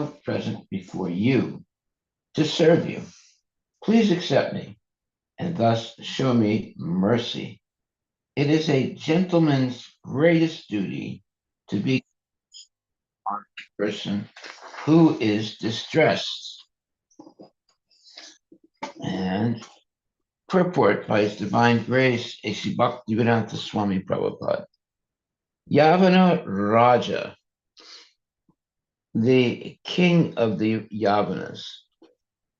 myself present before you to serve you. Please accept me and thus show me mercy. It is a gentleman's greatest duty to be a person who is distressed. And purport by His Divine Grace, A.C. Bhaktivedanta Swami Prabhupada. Yavana Raja, the king of the Yavanas,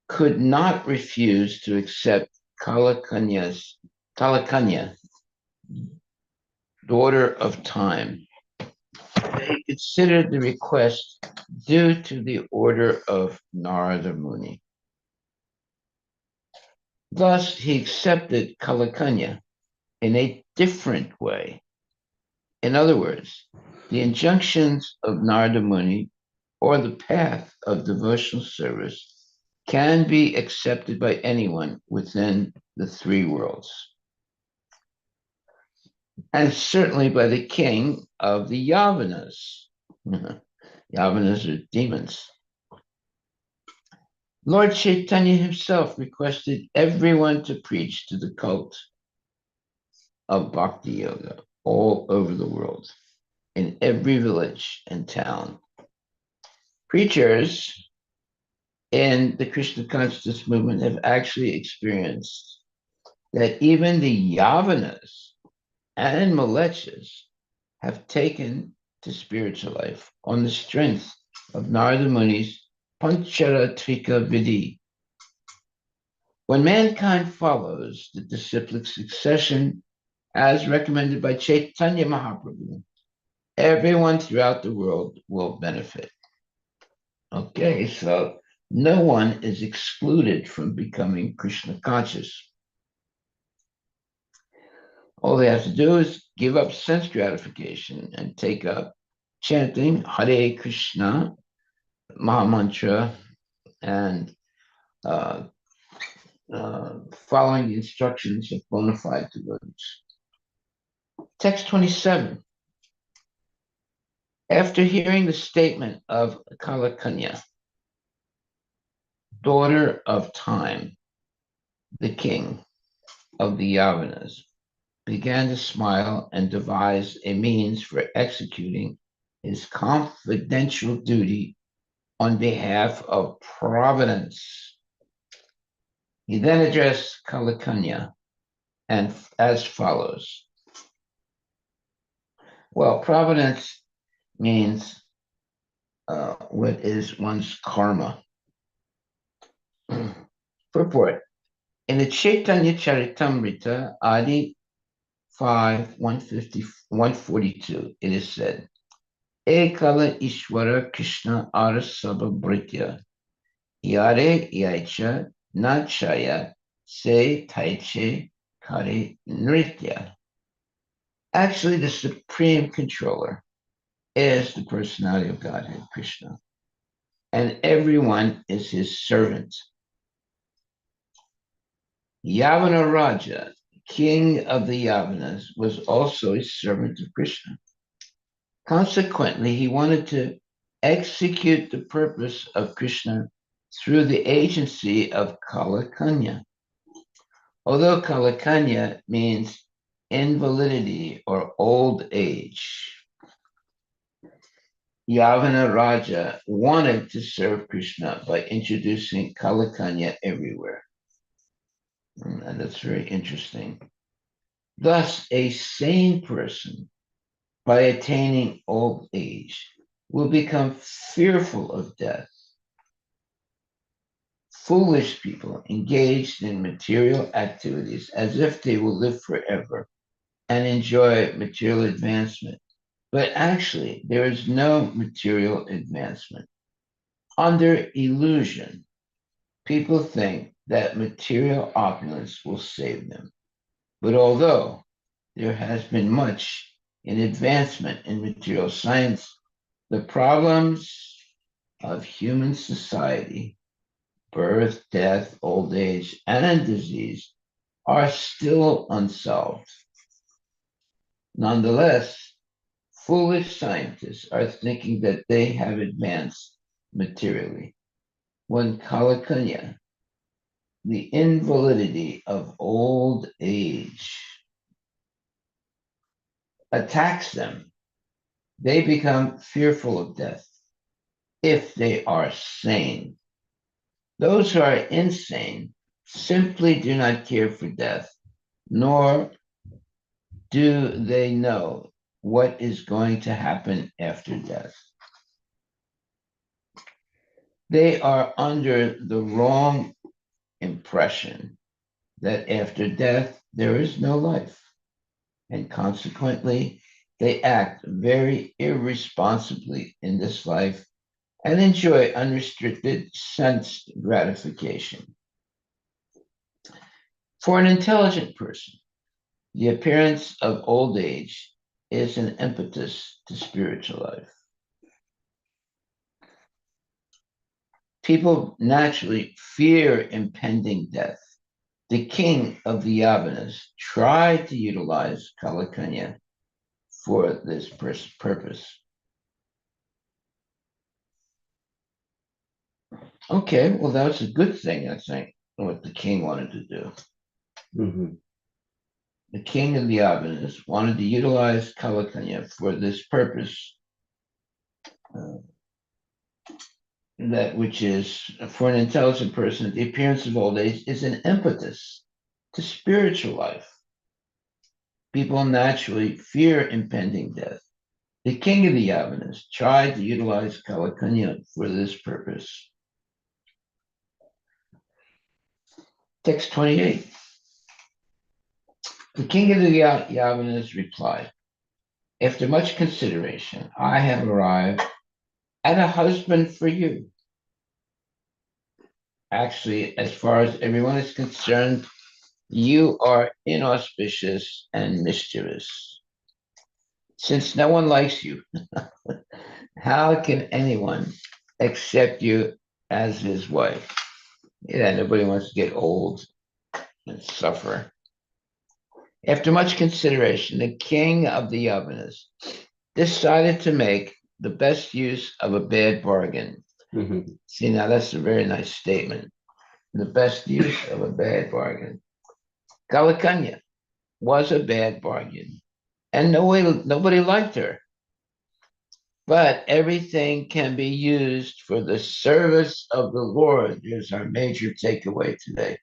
could not refuse to accept Kalakanya, daughter of time. They considered the request due to the order of Narada Muni. Thus, he accepted Kalakanya in a different way. In other words, the injunctions of Narada Muni or the path of devotional service can be accepted by anyone within the three worlds, and certainly by the king of the Yavanas. Yavanas are demons. Lord Chaitanya himself requested everyone to preach to the cult of Bhakti Yoga all over the world, in every village and town. Preachers in the Krishna consciousness movement have actually experienced that even the Yavanas and Malechas have taken to spiritual life on the strength of Narada Muni's Pancharatrika Vidhi. When mankind follows the disciplic succession as recommended by Chaitanya Mahaprabhu, everyone throughout the world will benefit. Okay, so no one is excluded from becoming Krishna conscious. All they have to do is give up sense gratification and take up chanting Hare Krishna, Mahamantra, and following the instructions of bona fide devotees. Text 27. After hearing the statement of Kalakanya, daughter of time, the king of the Yavanas, began to smile and devise a means for executing his confidential duty on behalf of Providence. He then addressed Kalakanya and as follows. Well, Providence means what is one's karma. Purport. In the Chaitanya Charitamrita, Adi 5, 142, it is said, Ekala Ishwara Krishna Arasabha Britya, Yare Yaicha Nachaya Se Taiche Kare Nritya. Actually, the supreme controller is the personality of Godhead, Krishna, and everyone is his servant. Yavana Raja, king of the Yavanas, was also a servant of Krishna. Consequently, he wanted to execute the purpose of Krishna through the agency of Kalakanya. Although Kalakanya means invalidity or old age, Yavana Raja wanted to serve Krishna by introducing Kalakanya everywhere. And that's very interesting. Thus, a sane person, by attaining old age, will become fearful of death. Foolish people engaged in material activities as if they will live forever and enjoy material advancement. But actually, there is no material advancement. Under illusion, people think that material opulence will save them. But although there has been much in advancement in material science, the problems of human society, birth, death, old age, and disease, are still unsolved. Nonetheless, foolish scientists are thinking that they have advanced materially. When Kalakanya, the invalidity of old age, attacks them, they become fearful of death if they are sane. Those who are insane simply do not care for death, nor do they know what is going to happen after death. They are under the wrong impression that after death there is no life, and consequently, they act very irresponsibly in this life and enjoy unrestricted sense gratification. For an intelligent person, the appearance of old age is an impetus to spiritual life. People naturally fear impending death. The king of the Yavanas tried to utilize Kalakanya for this purpose. Okay, well, that's a good thing, I think, what the king wanted to do. Mm-hmm. The king of the Yavanas wanted to utilize Kalakanya for this purpose, uh, that which is, for an intelligent person, the appearance of old age is an impetus to spiritual life. People naturally fear impending death. The king of the Yavanas tried to utilize Kalakanya for this purpose. Text 28. The king of the Yavanas replied, after much consideration, I have arrived at a husband for you. Actually, as far as everyone is concerned, you are inauspicious and mischievous. Since no one likes you, how can anyone accept you as his wife? Yeah, nobody wants to get old and suffer. After much consideration, the king of the Yavanas decided to make the best use of a bad bargain. Mm-hmm. See, now that's a very nice statement. The best use of a bad bargain. Kalakanya was a bad bargain, and nobody liked her. But everything can be used for the service of the Lord. Here's our major takeaway today.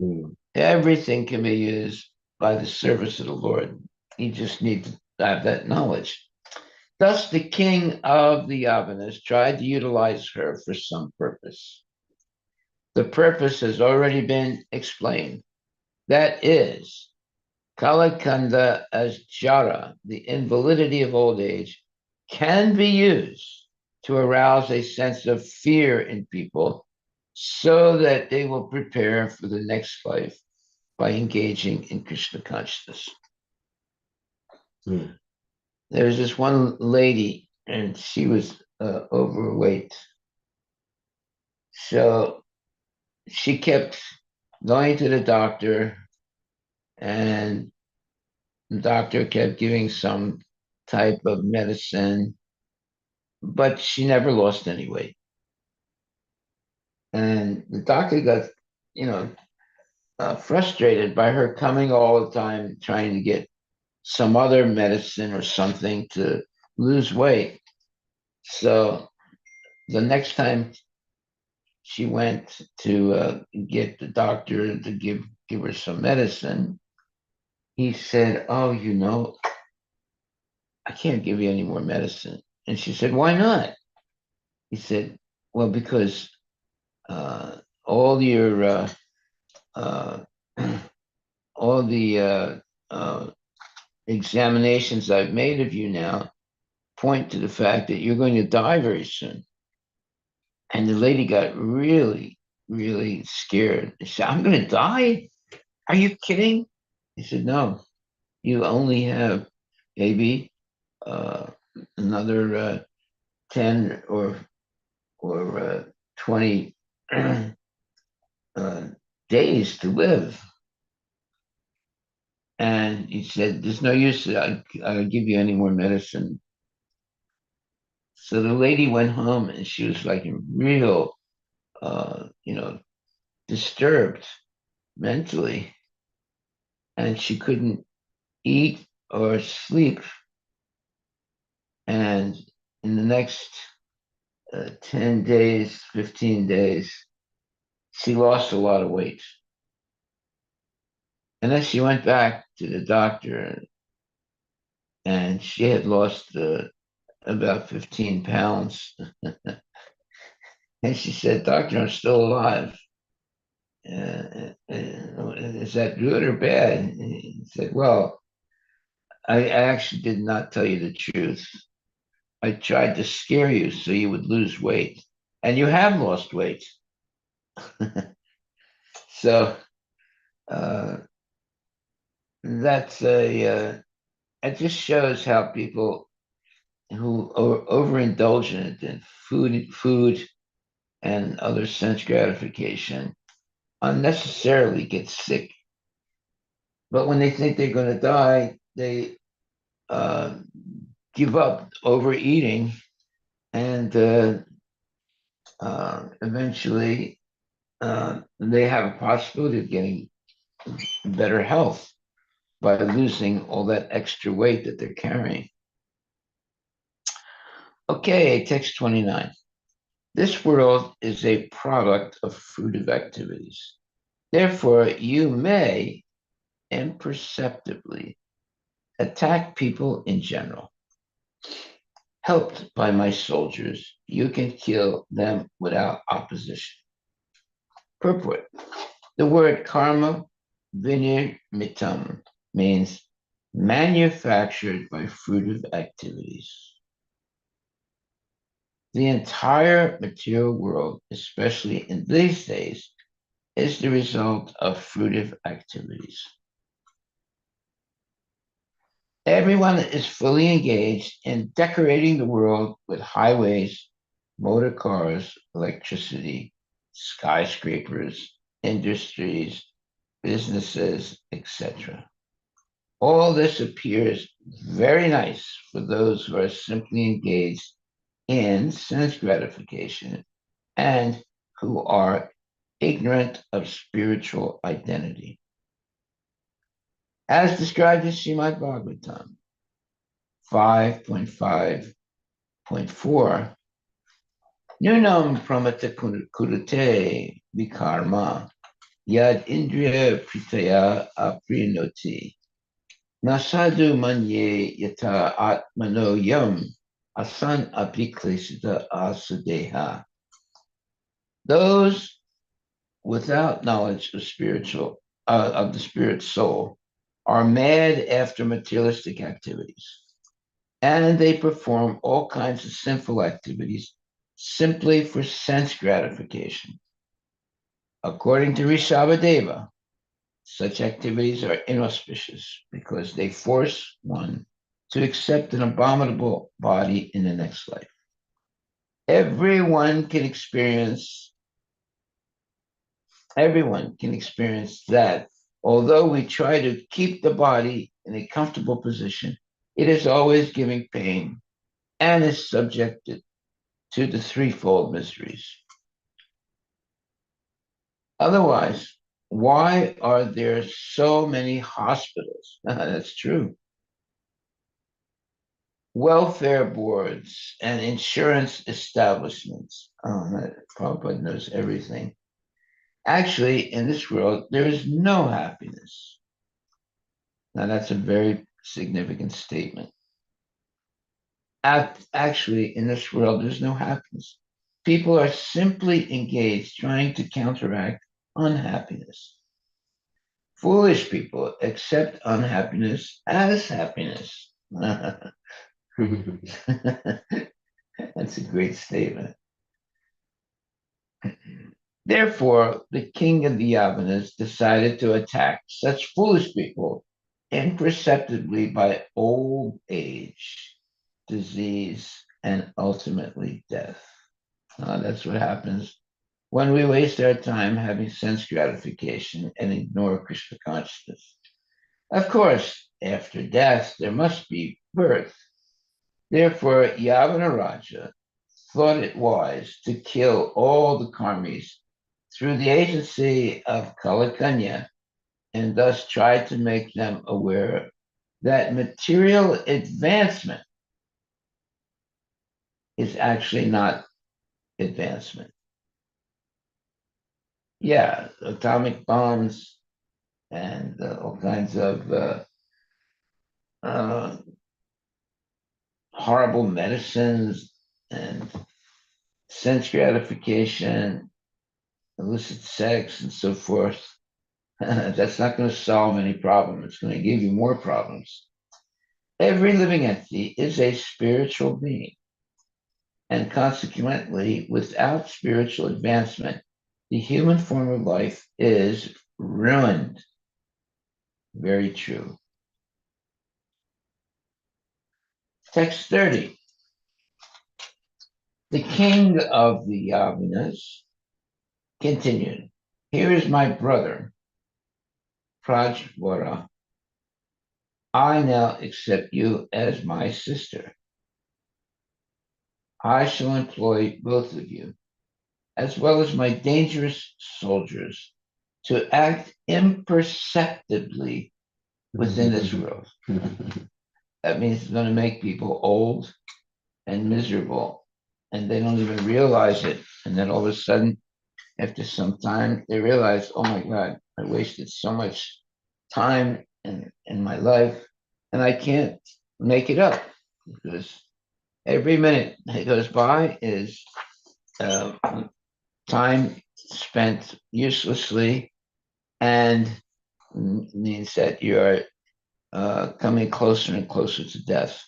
Mm-hmm. Everything can be used by the service of the Lord. You just need to have that knowledge. Thus, the king of the Yavanas tried to utilize her for some purpose. The purpose has already been explained. That is, Kalakanda as jara, the invalidity of old age, can be used to arouse a sense of fear in people so that they will prepare for the next life by engaging in Krishna consciousness. Mm-hmm. There was this one lady, and she was overweight. So she kept going to the doctor, and the doctor kept giving some type of medicine, but she never lost any weight. And the doctor got, you know, frustrated by her coming all the time trying to get some other medicine or something to lose weight. So the next time she went to get the doctor to give her some medicine, he said, "Oh, I can't give you any more medicine." And she said, "Why not?" He said, "Well, because all your uh, all the examinations I've made of you now point to the fact that you're going to die very soon." And the lady got really, really scared. She said, "I'm going to die? Are you kidding?" He said, "No, you only have maybe uh, another 10 or 20 uh, days to live." And he said, "There's no use. I'll give you any more medicine." So the lady went home and she was like in real, disturbed mentally, and she couldn't eat or sleep. And in the next 10 days, 15 days, she lost a lot of weight. And then she went back to the doctor and she had lost about 15 pounds. And she said, Doctor, I'm still alive. Is that good or bad? He said, Well, I actually did not tell you the truth. I tried to scare you so you would lose weight. And you have lost weight. So uh, that's it just shows how people who are overindulgent in food and other sense gratification unnecessarily get sick. But when they think they're going to die, they uh, give up overeating and eventually they have a possibility of getting better health by losing all that extra weight that they're carrying. Okay, text 29. This world is a product of fruitive activities. Therefore, you may imperceptibly attack people in general. Helped by my soldiers, you can kill them without opposition. Purport. The word karma vinirmitam means manufactured by fruitive activities. The entire material world, especially in these days, is the result of fruitive activities. Everyone is fully engaged in decorating the world with highways, motor cars, electricity, skyscrapers, industries, businesses, etc. All this appears very nice for those who are simply engaged in sense gratification and who are ignorant of spiritual identity. As described in Srimad Bhagavatam 5.5.4, Nunam pramata kurute vikarma yad indriya pritaya aprinoti nasadu manye yata atmano yam asan apiklesita asudeha. Those without knowledge of the spirit soul are mad after materialistic activities, and they perform all kinds of sinful activities simply for sense gratification. According to Rishabhadeva, such activities are inauspicious because they force one to accept an abominable body in the next life. Everyone can experience Everyone can experience that. Although we try to keep the body in a comfortable position, it is always giving pain and is subjected to the threefold miseries. Otherwise, why are there so many hospitals? That's true. Welfare boards and insurance establishments. Oh, Prabhupada knows everything. Actually, in this world, there is no happiness. Now, that's a very significant statement. Actually, in this world, there's no happiness. People are simply engaged trying to counteract unhappiness. Foolish people accept unhappiness as happiness. That's a great statement. Therefore, the king of the Yavanas decided to attack such foolish people imperceptibly by old age, disease, and ultimately death. That's what happens when we waste our time having sense gratification and ignore Krishna consciousness. Of course, after death, there must be birth, Therefore, Yavanaraja thought it wise to kill all the karmis through the agency of Kalakanya and thus tried to make them aware that material advancement is actually not advancement. Yeah, atomic bombs and all kinds of uh, horrible medicines and sense gratification, illicit sex, and so forth. That's not going to solve any problem. It's going to give you more problems. Every living entity is a spiritual being, and consequently, without spiritual advancement, the human form of life is ruined. Very true. Text 30. The king of the Yavinas continued, here is my brother, Prajvara. I now accept you as my sister. I shall employ both of you, as well as my dangerous soldiers, to act imperceptibly within this world. That means it's going to make people old and miserable, and they don't even realize it. And then all of a sudden, after some time, they realize, oh my God, I wasted so much time in my life, and I can't make it up because every minute that goes by is uh, time spent uselessly and means that you're coming closer and closer to death.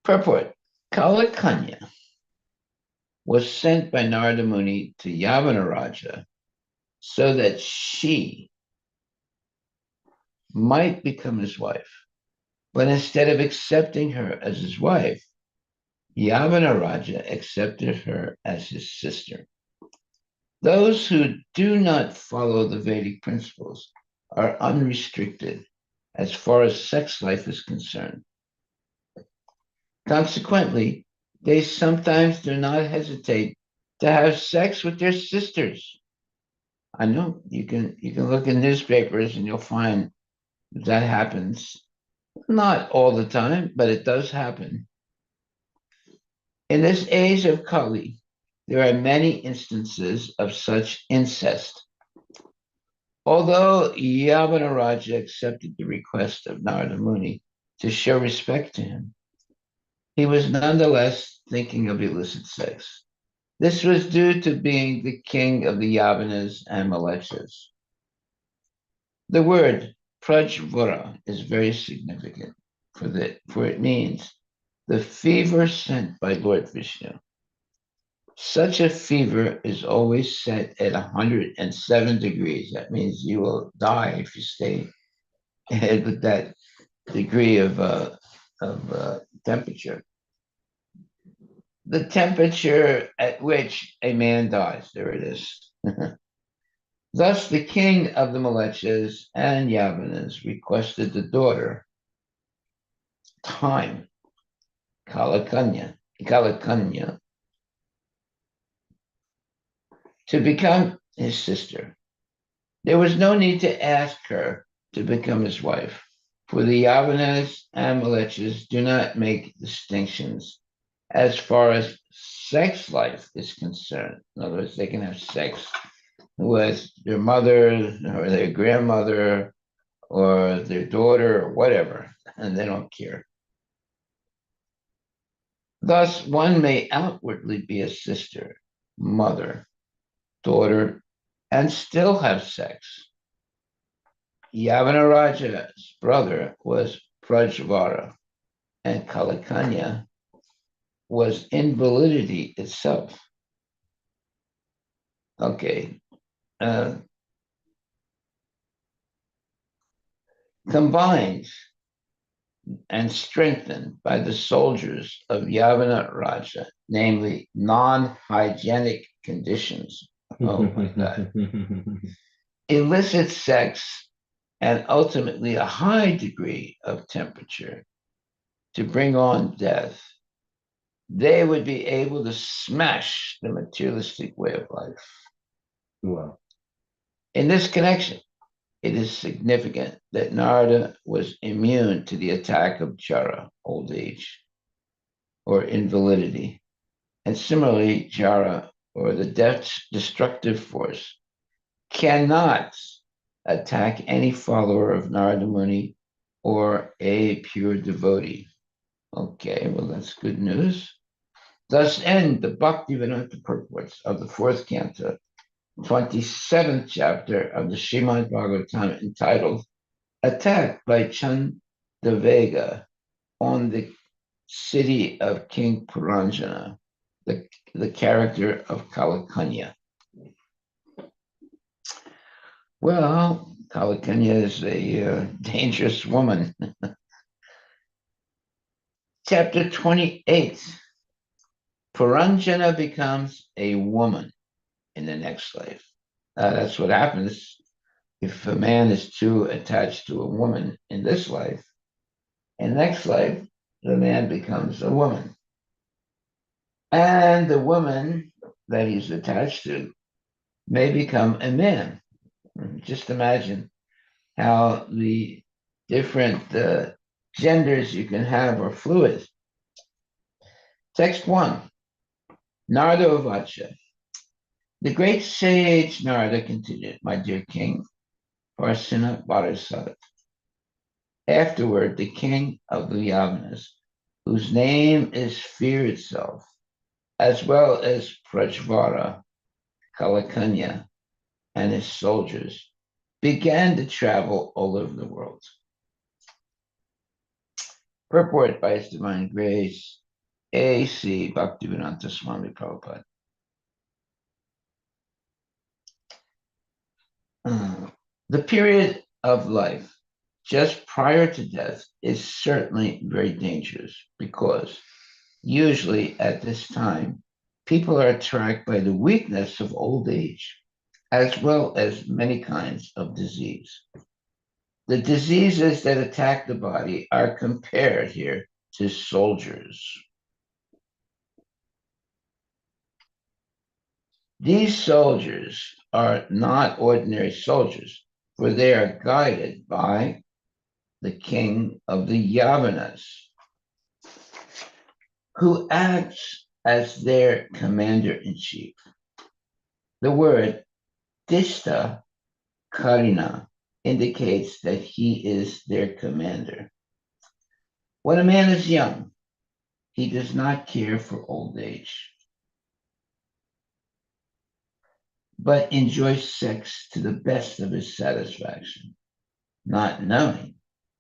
Purport. Kalakanya was sent by Narada Muni to Yavanaraja so that she might become his wife. But instead of accepting her as his wife, Yavanaraja accepted her as his sister. Those who do not follow the Vedic principles are unrestricted as far as sex life is concerned. Consequently, they sometimes do not hesitate to have sex with their sisters. I know you can look in newspapers and you'll find that happens. Not all the time, but it does happen. In this age of Kali, there are many instances of such incest. Although Yavanaraja accepted the request of Narada Muni to show respect to him, he was nonetheless thinking of illicit sex. This was due to being the king of the Yavanas and Malechas. The word Prajvara is very significant for it means the fever sent by Lord Vishnu. Such a fever is always set at 107 degrees. That means you will die if you stay with that degree of temperature. The temperature at which a man dies. There it is. Thus, the king of the Malechas and Yavanas requested the daughter, Time, Kalakanya, to become his sister. There was no need to ask her to become his wife, for the Yavanas and Malechas do not make distinctions as far as sex life is concerned. In other words, they can have sex with their mother or their grandmother or their daughter or whatever, and they don't care. Thus, one may outwardly be a sister, mother, daughter, and still have sex. Yavanaraja's brother was Prajvara, and Kalakanya was invalidity itself. Okay. Combined and strengthened by the soldiers of Yavana Raja, namely non-hygienic conditions. Oh my God. Illicit sex and ultimately a high degree of temperature to bring on death, they would be able to smash the materialistic way of life. Wow. In this connection, it is significant that Narada was immune to the attack of Jara, old age, or invalidity. And similarly, Jara, or the destructive force, cannot attack any follower of Narada Muni or a pure devotee. Okay, well, that's good news. Thus end the Bhaktivedanta purports of the fourth canto, 27th chapter of the Srimad Bhagavatam, entitled Attack by Chandavega on the city of King Puranjana, the character of Kalakanya. Well, Kalakanya is a dangerous woman. Chapter 28, Puranjana becomes a woman in the next life. That's what happens if a man is too attached to a woman in this life. In next life, the man becomes a woman. And the woman that he's attached to may become a man. Just imagine how the different genders you can have are fluid. Text 1, Narada Vacha. The great sage Narada continued, my dear king, Parsina Varasat. Afterward, the king of the Yavanas, whose name is fear itself, as well as Prajvara, Kalakanya, and his soldiers, began to travel all over the world. Purport by His Divine Grace, A.C. Bhaktivedanta Swami Prabhupada. The period of life just prior to death is certainly very dangerous because usually at this time, people are attacked by the weakness of old age, as well as many kinds of disease. The diseases that attack the body are compared here to soldiers. These soldiers are not ordinary soldiers, for they are guided by the king of the Yavanas, who acts as their commander-in-chief. The word Dishta Karina indicates that he is their commander. When a man is young, he does not care for old age, but enjoys sex to the best of his satisfaction, not knowing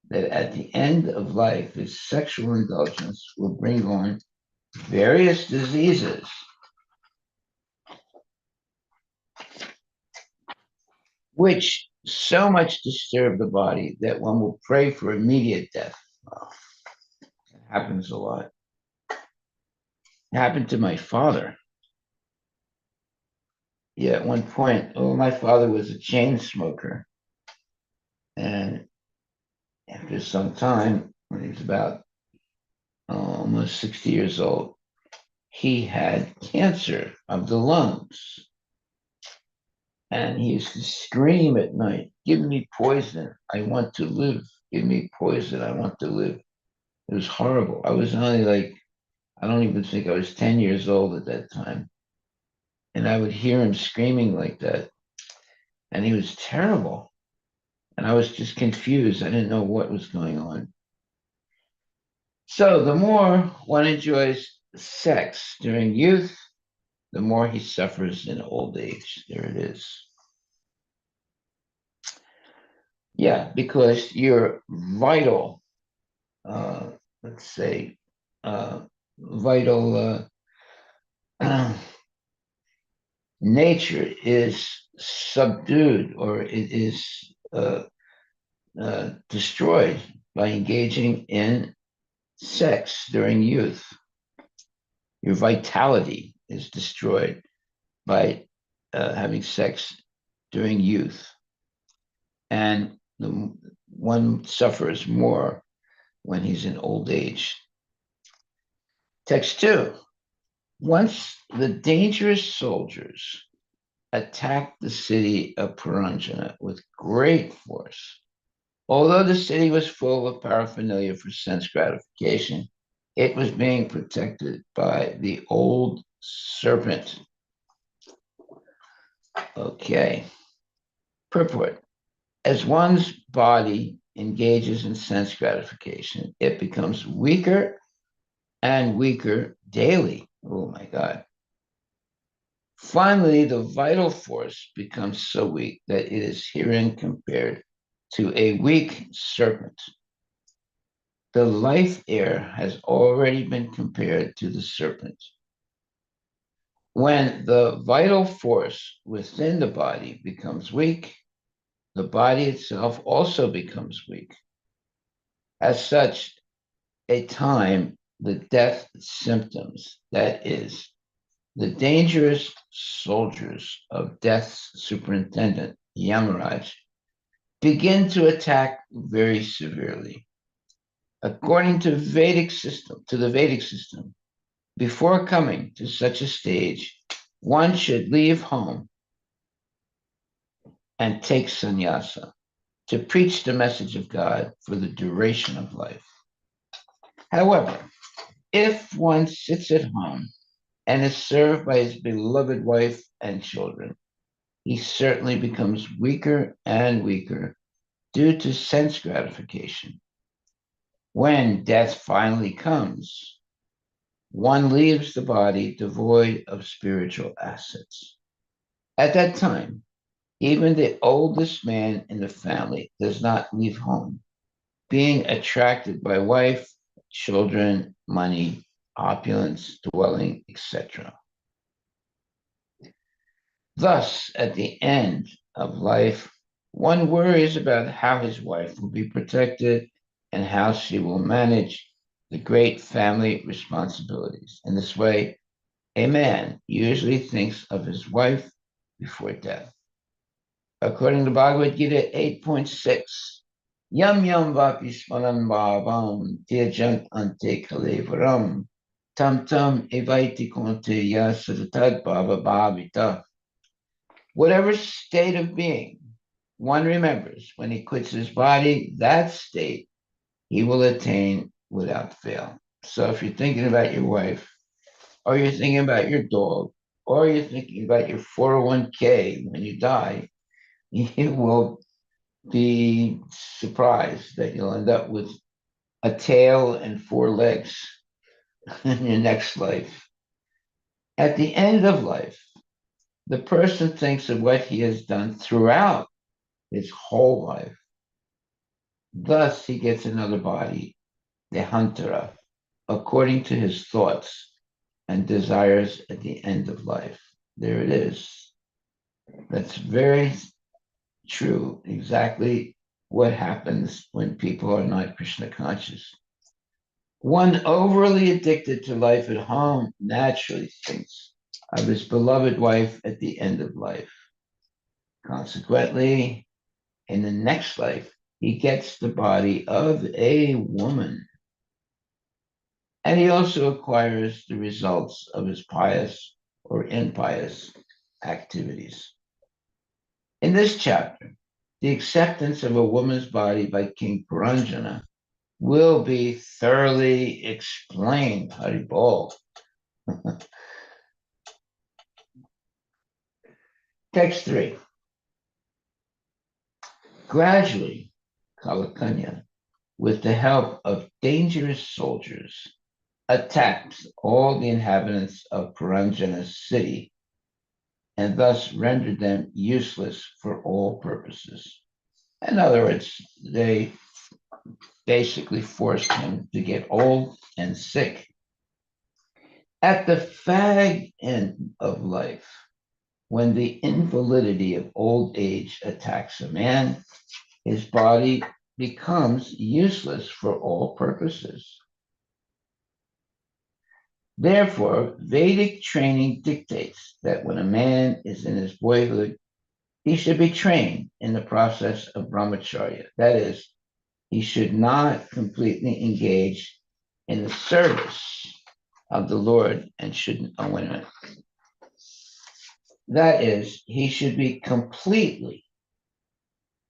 that at the end of life, his sexual indulgence will bring on various diseases which so much disturb the body that one will pray for immediate death. Oh, it happens a lot. It happened to my father. Yeah, at one point, my father was a chain smoker. And after some time, when he was about almost 60 years old, he had cancer of the lungs. And he used to scream at night, give me poison. I want to live. Give me poison. I want to live. It was horrible. I was only like, I don't even think I was 10 years old at that time. And I would hear him screaming like that. And he was terrible. And I was just confused. I didn't know what was going on. So the more one enjoys sex during youth, the more he suffers in old age. There it is. Yeah, because your vital, let's say, vital nature is subdued or it is destroyed by engaging in sex during youth. Your vitality is destroyed by having sex during youth. And one suffers more when he's in old age. Text 2. Once the dangerous soldiers attacked the city of Puranjana with great force, although the city was full of paraphernalia for sense gratification, it was being protected by the old serpent. Okay. Purport. As one's body engages in sense gratification, it becomes weaker and weaker daily. Oh my God. Finally, the vital force becomes so weak that it is herein compared to a weak serpent. The life air has already been compared to the serpent. When the vital force within the body becomes weak, the body itself also becomes weak. As such, a time the death symptoms, that is, the dangerous soldiers of death's superintendent, Yamaraj, begin to attack very severely. According to the Vedic system, before coming to such a stage, one should leave home and take sannyasa to preach the message of God for the duration of life. However, if one sits at home and is served by his beloved wife and children, he certainly becomes weaker and weaker due to sense gratification. When death finally comes, one leaves the body devoid of spiritual assets. At that time, even the oldest man in the family does not leave home, being attracted by wife, children, money, opulence, dwelling, etc. Thus, at the end of life, one worries about how his wife will be protected and how she will manage the great family responsibilities. In this way, a man usually thinks of his wife before death. According to Bhagavad Gita 8.6, Yam yam vapi smaran bhavam tejant ante kalevaram tam tam evaiti konte yasatad bhava bhavita. Whatever state of being one remembers when he quits his body, that state he will attain without fail. So if you're thinking about your wife, or you're thinking about your dog, or you're thinking about your 401k when you die, you will be surprised that you'll end up with a tail and four legs in your next life. At the end of life, the person thinks of what he has done throughout his whole life. Thus, he gets another body, the Hantara, according to his thoughts and desires at the end of life. There it is. That's very true. Exactly what happens when people are not Krishna conscious. One overly addicted to life at home naturally thinks of his beloved wife at the end of life. Consequently, in the next life, he gets the body of a woman. And he also acquires the results of his pious or impious activities. In this chapter, the acceptance of a woman's body by King Puranjana will be thoroughly explained. Haribol. Text 3. Gradually, Kalakanya, with the help of dangerous soldiers, attacked all the inhabitants of Puranjana's city and thus rendered them useless for all purposes. In other words, they basically forced him to get old and sick. At the fag end of life, when the invalidity of old age attacks a man, his body becomes useless for all purposes. Therefore, Vedic training dictates that when a man is in his boyhood, he should be trained in the process of brahmacharya. That is, he should not completely engage in the service of the Lord and shouldn't, oh, wait a minute. That is, he should be completely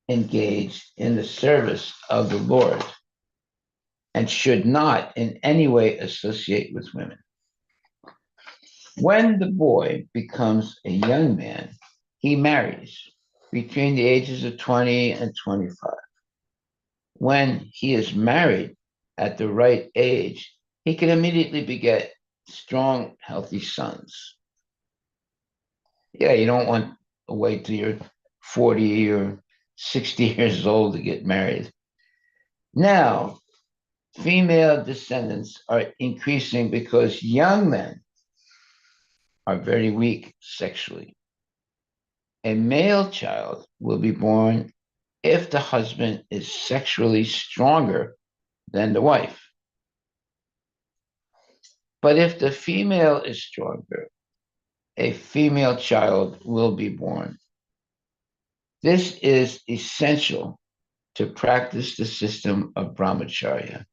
engaged in the service of the Lord and should not in any way associate with women. When the boy becomes a young man, he marries between the ages of 20 and 25. When he is married at the right age, he can immediately beget strong, healthy sons. Yeah, you don't want to wait till you're 40 or 60 years old to get married. Now, female descendants are increasing because young men are very weak sexually. A male child will be born if the husband is sexually stronger than the wife. But if the female is stronger, a female child will be born. This is essential to practice the system of brahmacharya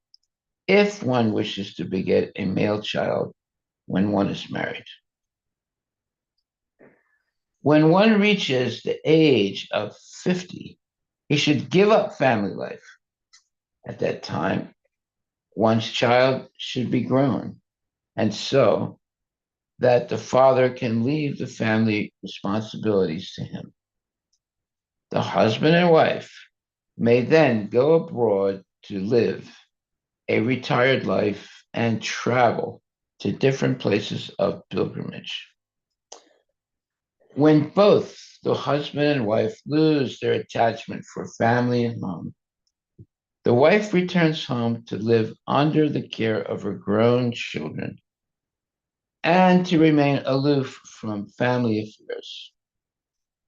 if one wishes to beget a male child when one is married. When one reaches the age of 50, he should give up family life. At that time, one's child should be grown, and so that the father can leave the family responsibilities to him. The husband and wife may then go abroad to live a retired life and travel to different places of pilgrimage. When both the husband and wife lose their attachment for family and home, the wife returns home to live under the care of her grown children and to remain aloof from family affairs.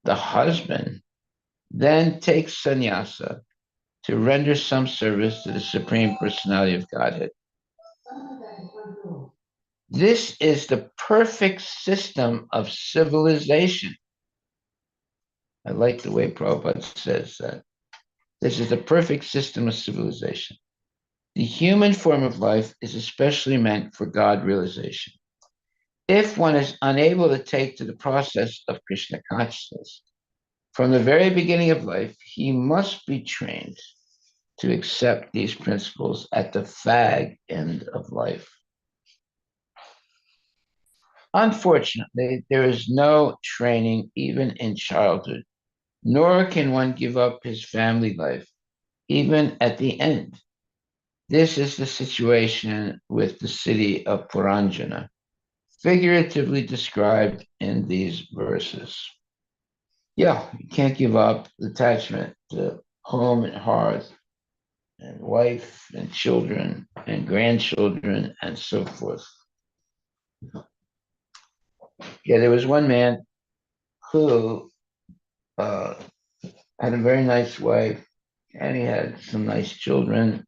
The husband then takes sannyasa to render some service to the Supreme Personality of Godhead. This is the perfect system of civilization. I like the way Prabhupada says that. This is the perfect system of civilization. The human form of life is especially meant for God realization. If one is unable to take to the process of Krishna consciousness, from the very beginning of life, he must be trained to accept these principles at the fag end of life. Unfortunately, there is no training even in childhood, nor can one give up his family life, even at the end. This is the situation with the city of Puranjana, figuratively described in these verses. Yeah, you can't give up attachment to home and hearth and wife and children and grandchildren and so forth. Yeah, there was one man who uh, had a very nice wife and he had some nice children.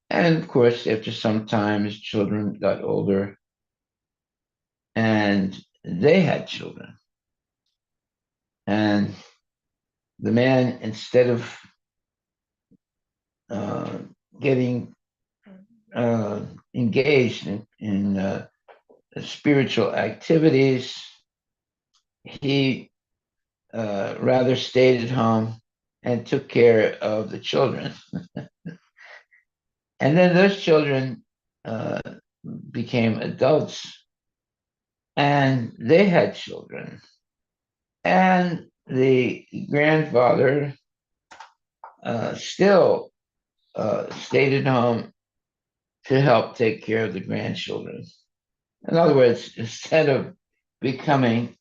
And of course, after some time, his children got older and they had children. And the man, instead of uh, getting engaged in spiritual activities, he rather stayed at home and took care of the children. And then those children uh, became adults and they had children. And the grandfather still stayed at home to help take care of the grandchildren. In other words, instead of becoming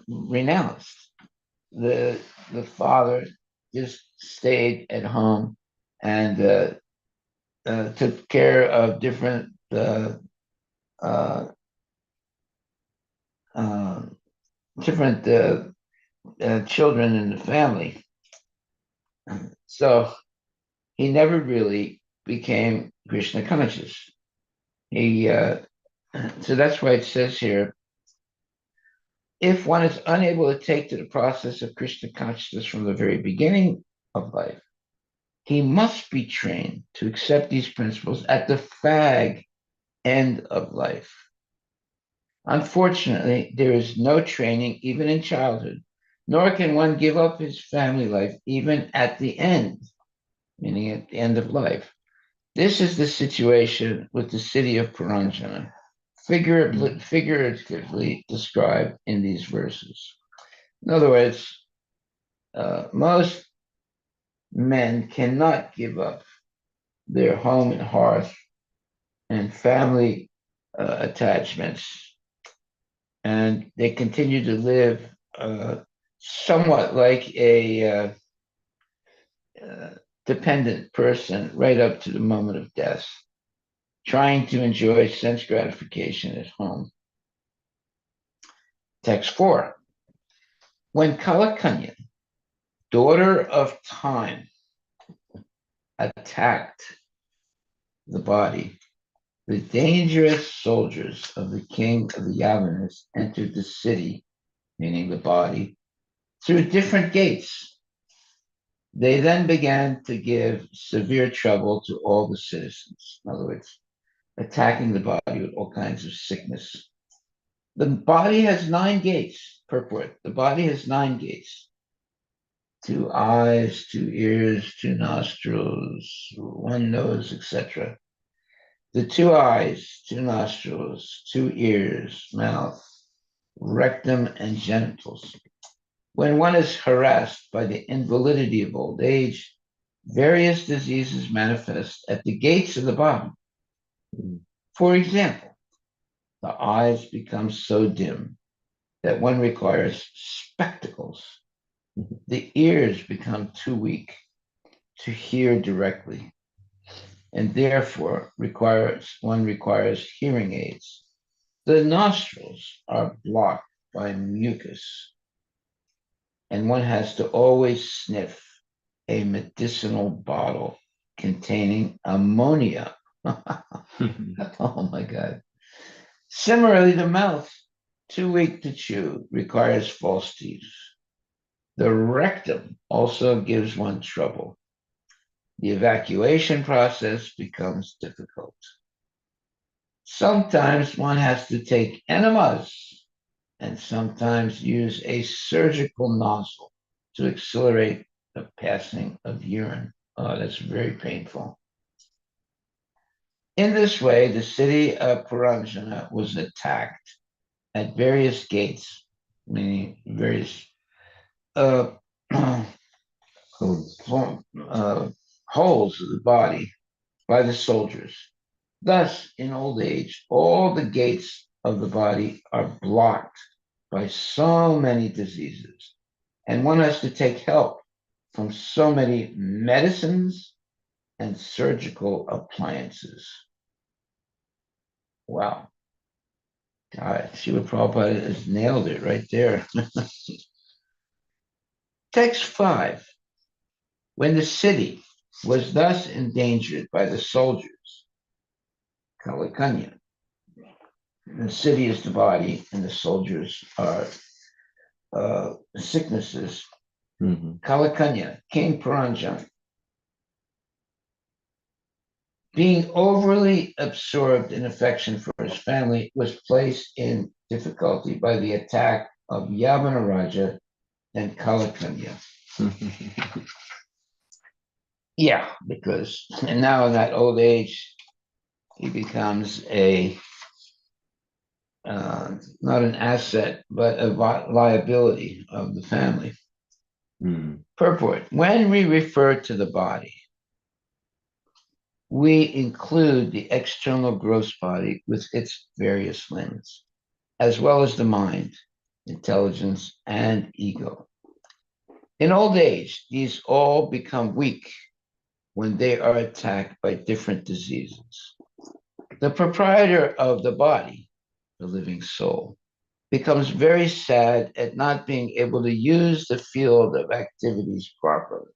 renounced, the the father just stayed at home and took care of uh, uh, different children in the family. So he never really became Krishna conscious. He so that's why it says here, if one is unable to take to the process of Krishna consciousness from the very beginning of life, he must be trained to accept these principles at the fag end of life. Unfortunately, there is no training even in childhood, nor can one give up his family life even at the end, meaning at the end of life. This is the situation with the city of Puranjana, figuratively described in these verses. In other words, most men cannot give up their home and hearth and family attachments, and they continue to live uh, somewhat like a uh, dependent person right up to the moment of death, trying to enjoy sense gratification at home. Text 4. When Kalakanya, daughter of time, attacked the body, the dangerous soldiers of the king of the Yavanas entered the city, meaning the body, through different gates. They then began to give severe trouble to all the citizens. In other words, attacking the body with all kinds of sickness. The body has 9 gates, purport. The body has 9 gates: 2 eyes, 2 ears, 2 nostrils, 1 nose, etc. The 2 eyes, 2 nostrils, 2 ears, mouth, rectum, and genitals. When one is harassed by the invalidity of old age, various diseases manifest at the gates of the body. For example, the eyes become so dim that one requires spectacles. The ears become too weak to hear directly, and therefore one requires hearing aids. The nostrils are blocked by mucus, and one has to always sniff a medicinal bottle containing ammonia. Oh my God. Similarly, the mouth, too weak to chew, requires false teeth. The rectum also gives one trouble. The evacuation process becomes difficult. Sometimes one has to take enemas and sometimes use a surgical nozzle to accelerate the passing of urine. Oh, that's very painful. In this way, the city of Puranjana was attacked at various gates, meaning various uh, uh, holes of the body by the soldiers. Thus, in old age, all the gates of the body are blocked by so many diseases, and one has to take help from so many medicines and surgical appliances. Wow. God, Srila Prabhupada has nailed it right there. Text 5. When the city was thus endangered by the soldiers, Kalakanya, the city is the body and the soldiers are sicknesses. Kalakanya, King Puranjan, being overly absorbed in affection for his family, was placed in difficulty by the attack of Yavana Raja and Kalakanya. Yeah, because and now in that old age, he becomes a not an asset, but a liability of the family. Purport. When we refer to the body, we include the external gross body with its various limbs, as well as the mind, intelligence, and ego. In old age, these all become weak when they are attacked by different diseases. The proprietor of the body, the living soul, becomes very sad at not being able to use the field of activities properly.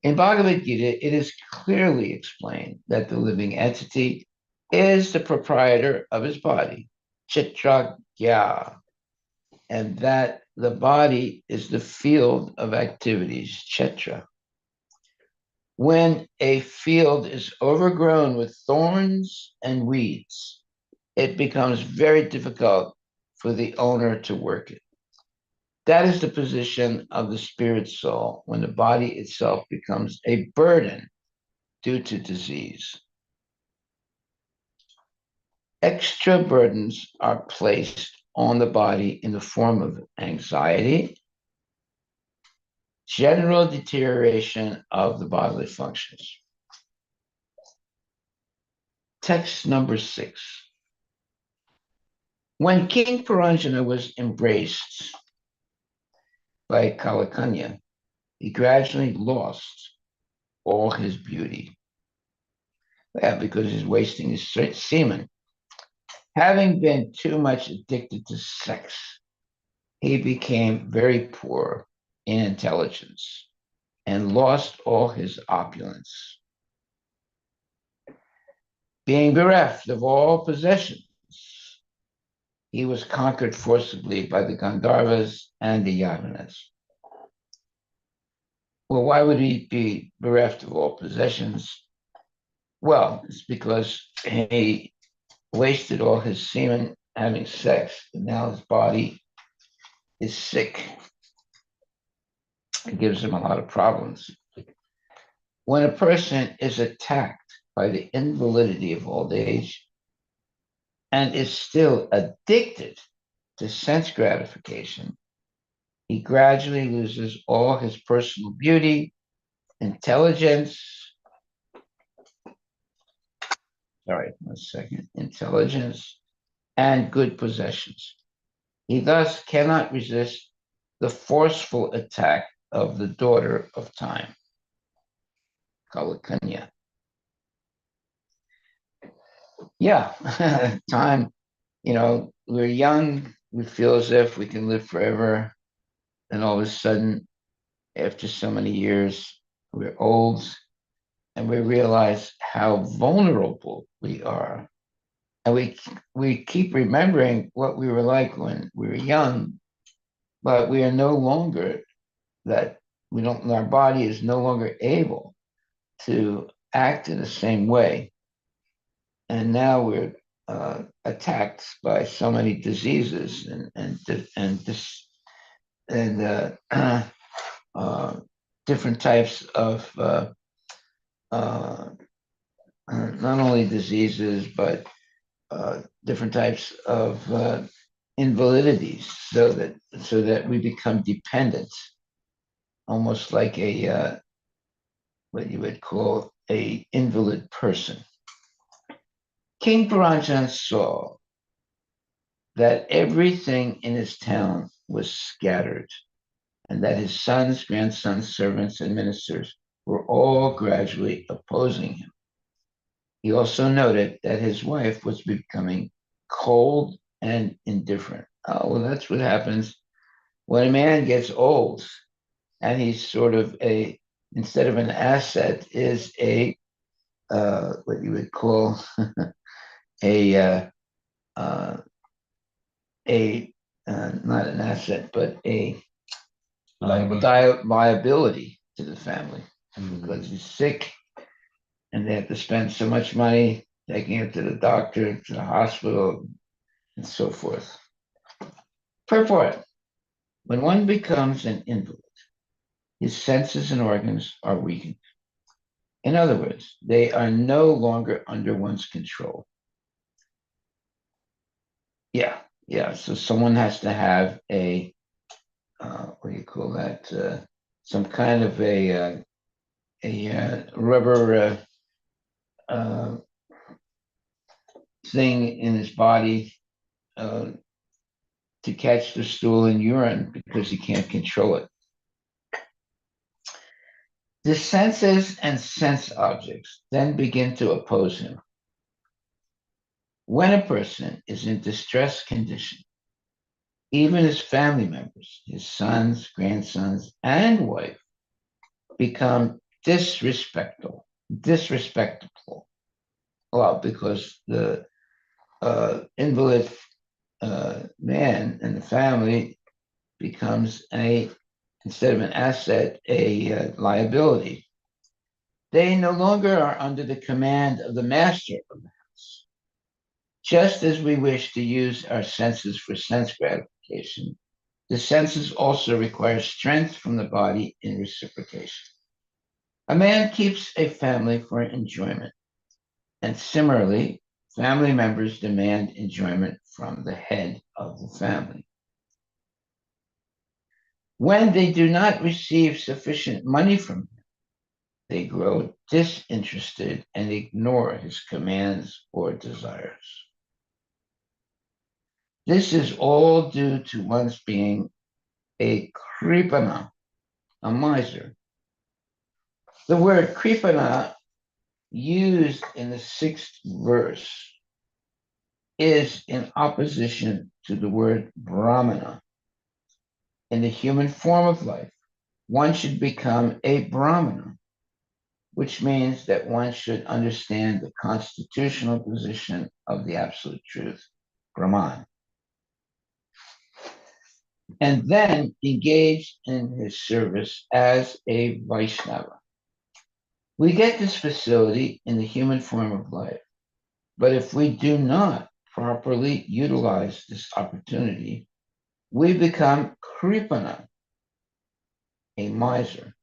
In Bhagavad Gita, it is clearly explained that the living entity is the proprietor of his body, Chitragya, and that the body is the field of activities, Chetra. When a field is overgrown with thorns and weeds, it becomes very difficult for the owner to work it. That is the position of the spirit soul when the body itself becomes a burden due to disease. Extra burdens are placed on the body in the form of anxiety, general deterioration of the bodily functions. Text number 6. When King Paranjana was embraced by Kalakanya, he gradually lost all his beauty. Yeah, because he's wasting his semen. Having been too much addicted to sex, he became very poor in intelligence and lost all his opulence. Being bereft of all possessions, he was conquered forcibly by the Gandharvas and the Yavanas. Well, why would he be bereft of all possessions? Well, it's because he wasted all his semen having sex, and now his body is sick. It gives him a lot of problems. When a person is attacked by the invalidity of old age and is still addicted to sense gratification, he gradually loses all his personal beauty, intelligence, intelligence, and good possessions. He thus cannot resist the forceful attack of the daughter of time, Kalakanya. Yeah, time, we're young, we feel as if we can live forever. And all of a sudden, after so many years, we're old and we realize how vulnerable we are. And we keep remembering what we were like when we were young, but we are no longer that we don't, our body is no longer able to act in the same way. And now we're attacked by so many diseases and different types of uh, not only diseases but different types of invalidities, so that we become dependent, almost like a what you would call a invalid person. King Paranjan saw that everything in his town was scattered, and that his sons, grandsons, servants, and ministers were all gradually opposing him. He also noted that his wife was becoming cold and indifferent. Oh, well, that's what happens when a man gets old and he's sort of instead of an asset, is what you would call a, uh, a not an asset, but a liability to the family, because he's sick and they have to spend so much money taking him to the doctor, to the hospital, and so forth. Purport: when one becomes an invalid, his senses and organs are weakened. In other words, they are no longer under one's control. Yeah, yeah. So someone has to have what do you call that? Some kind of a rubber uh, thing in his body uh, to catch the stool and urine because he can't control it. The senses and sense objects then begin to oppose him. When a person is in distressed condition, even his family members, his sons, grandsons, and wife, become disrespectful. Well, because the invalid man in the family becomes instead of an asset, a liability. They no longer are under the command of the master of the house. Just as we wish to use our senses for sense gratification, the senses also require strength from the body in reciprocation. A man keeps a family for enjoyment, and similarly, family members demand enjoyment from the head of the family. When they do not receive sufficient money from him, they grow disinterested and ignore his commands or desires. This is all due to one's being a kripana, a miser. The word kripana, used in the sixth verse, is in opposition to the word brahmana. In the human form of life, one should become a brahmana, which means that one should understand the constitutional position of the absolute truth, Brahman, and then engage in his service as a Vaishnava. We get this facility in the human form of life, but if we do not properly utilize this opportunity, we become kripana, a miser.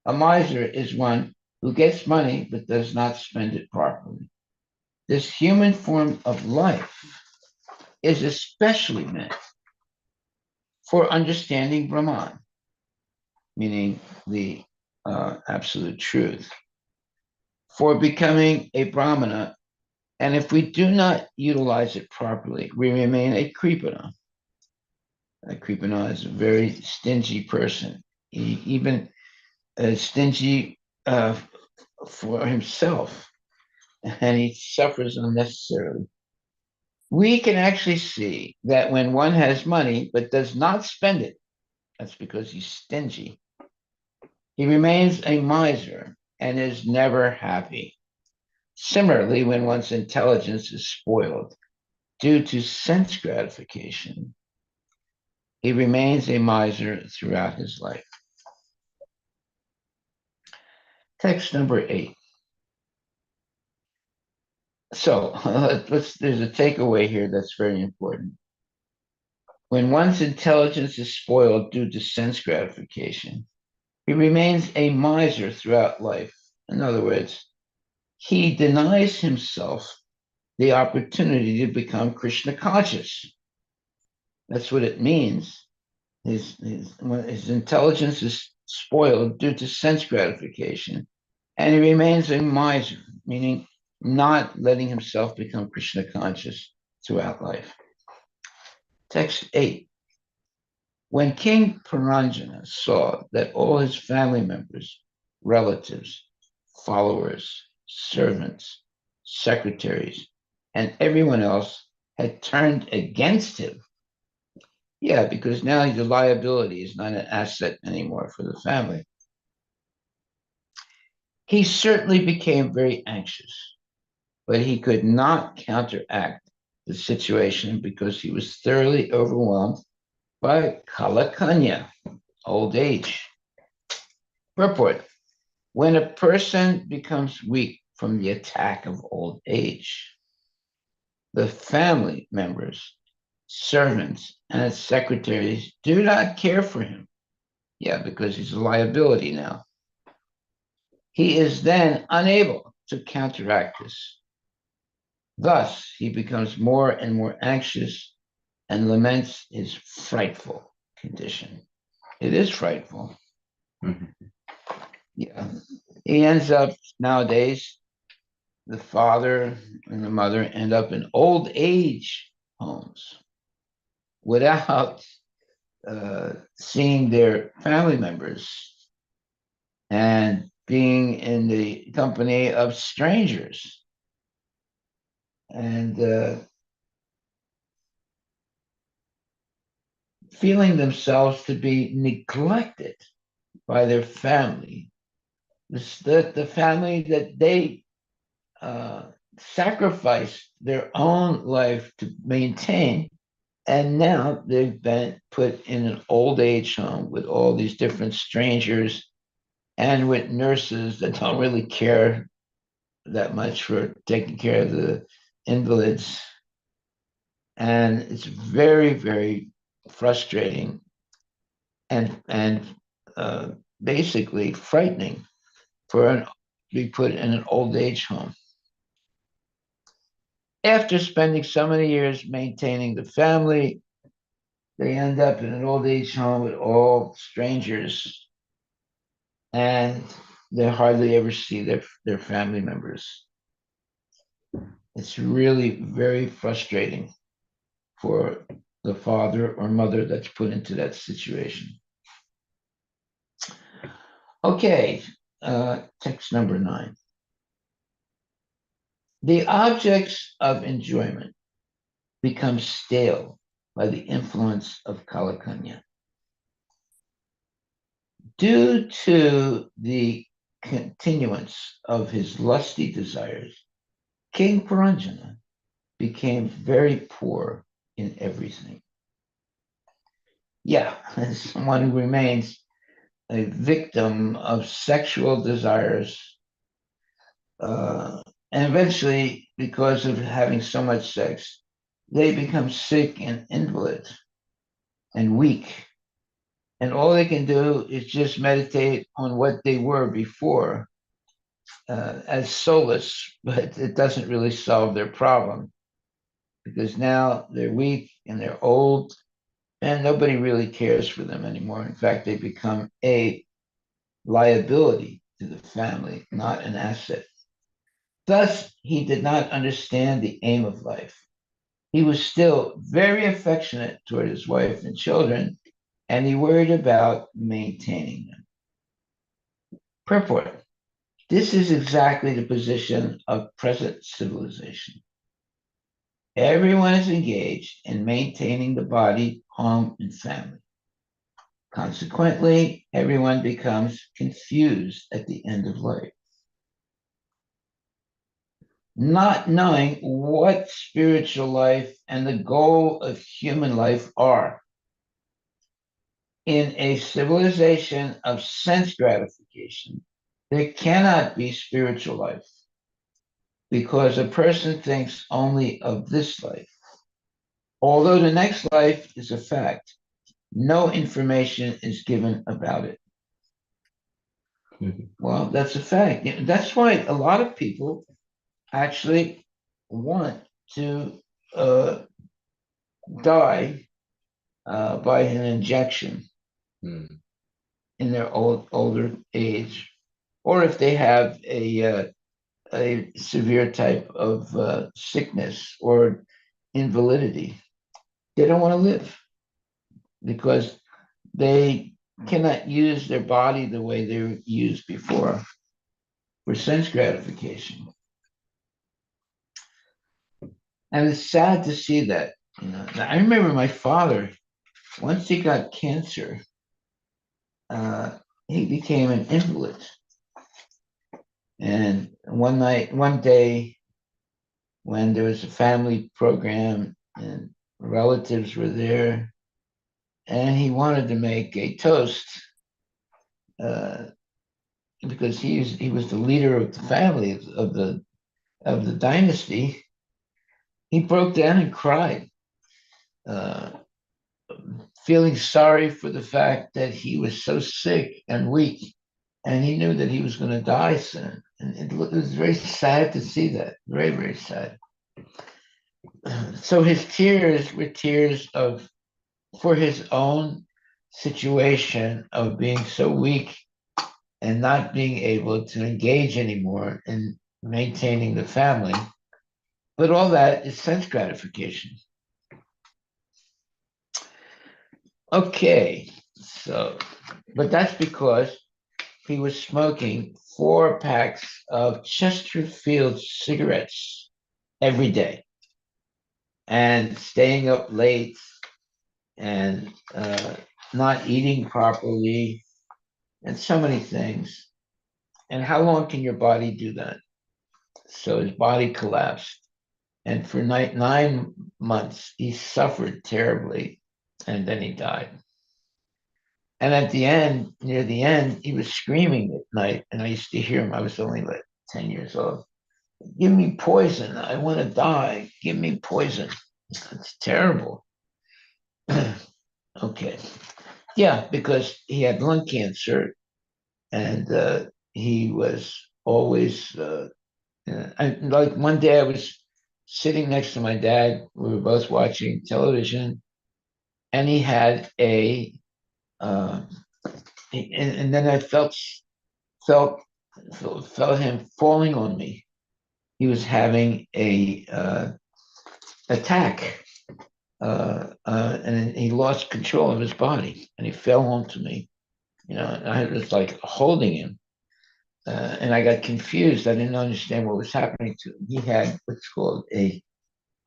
A miser is one who gets money but does not spend it properly. This human form of life is especially meant for understanding Brahman, meaning the absolute truth, for becoming a Brahmana. And if we do not utilize it properly, we remain a Kripana. A Kripana is a very stingy person, even stingy for himself, and he suffers unnecessarily. We can actually see that when one has money but does not spend it, that's because he's stingy. He remains a miser and is never happy. Similarly, when one's intelligence is spoiled due to sense gratification, he remains a miser throughout his life. Text number 8. So there's a takeaway here that's very important. When one's intelligence is spoiled due to sense gratification, he remains a miser throughout life. In other words, he denies himself the opportunity to become Krishna conscious. That's what it means. His intelligence is spoiled due to sense gratification, and he remains a miser, meaning not letting himself become Krishna conscious throughout life. Text 8. When King Puranjana saw that all his family members, relatives, followers, servants, secretaries, and everyone else had turned against him, yeah, because now he's a liability, he's not an asset anymore for the family, he certainly became very anxious, but he could not counteract the situation because he was thoroughly overwhelmed by kalakanya, old age. Purport: when a person becomes weak from the attack of old age, the family members, servants, and secretaries do not care for him. Yeah, because he's a liability now. He is then unable to counteract this. Thus, he becomes more and more anxious and laments his frightful condition. It is frightful. Mhm. Yeah. He ends up nowadays, the father and the mother end up in old age homes without seeing their family members and being in the company of strangers and feeling themselves to be neglected by their family, the family that they uh, sacrificed their own life to maintain. And now they've been put in an old age home with all these different strangers, and with nurses that don't really care that much for taking care of the invalids. And it's very, very frustrating and basically frightening for an to be put in an old age home. After spending so many years maintaining the family, they end up in an old age home with all strangers, and they hardly ever see their family members. It's really very frustrating for the father or mother that's put into that situation. Okay, text number 9. The objects of enjoyment become stale by the influence of Kalakanya. Due to the continuance of his lusty desires, King Puranjana became very poor in everything. Yeah, as someone who remains a victim of sexual desires, and eventually, because of having so much sex, they become sick and invalid and weak. And all they can do is just meditate on what they were before as solace, but it doesn't really solve their problem because now they're weak and they're old and nobody really cares for them anymore. In fact, they become a liability to the family, not an asset. Thus, he did not understand the aim of life. He was still very affectionate toward his wife and children, and he worried about maintaining them. Purport. This is exactly the position of present civilization. Everyone is engaged in maintaining the body, home, and family. Consequently, everyone becomes confused at the end of life, not knowing what spiritual life and the goal of human life are. In a civilization of sense gratification, there cannot be spiritual life because a person thinks only of this life. Although the next life is a fact, no information is given about it. Well, that's a fact. That's why a lot of people actually want to uh, die by an injection in their older age, or if they have a severe type of sickness or invalidity, they don't want to live because they cannot use their body the way they were used before for sense gratification. And it's sad to see that. I remember my father, once he got cancer, he became an invalid. And one day, when there was a family program and relatives were there, and he wanted to make a toast uh, because he was the leader of the family of the dynasty. He broke down and cried, uh, feeling sorry for the fact that he was so sick and weak, and he knew that he was going to die soon. And it was very sad to see that, very, very sad. So his tears were tears of for his own situation of being so weak and not being able to engage anymore in maintaining the family. But all that is sense gratification. Okay, so, but that's because he was smoking 4 packs of Chesterfield cigarettes every day and staying up late and not eating properly and so many things. And how long can your body do that? So his body collapsed. And for 9 months, he suffered terribly. And then he died. And at the end, near the end, he was screaming at night, and I used to hear him. I was only like 10 years old. Give me poison. I want to die. Give me poison. It's terrible. Okay. Yeah, because he had lung cancer and he was always, like one day I was sitting next to my dad. We were both watching television and he had uh, and then I felt, felt him falling on me. He was having a attack, and he lost control of his body, and he fell onto me. And I was like holding him, and I got confused. I didn't understand what was happening to him. He had what's called a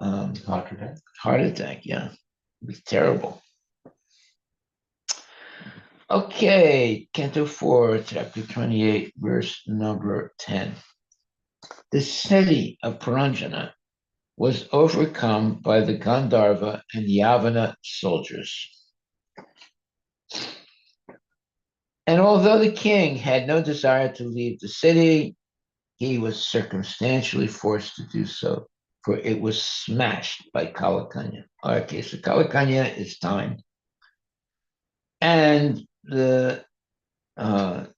Heart attack. heart attack. Yeah, it was terrible. Okay, Canto 4, chapter 28, verse number 10. The city of Paranjana was overcome by the Gandharva and Yavana soldiers. And although the king had no desire to leave the city, he was circumstantially forced to do so, for it was smashed by Kalakanya. Okay, so Kalakanya is time. And uh, the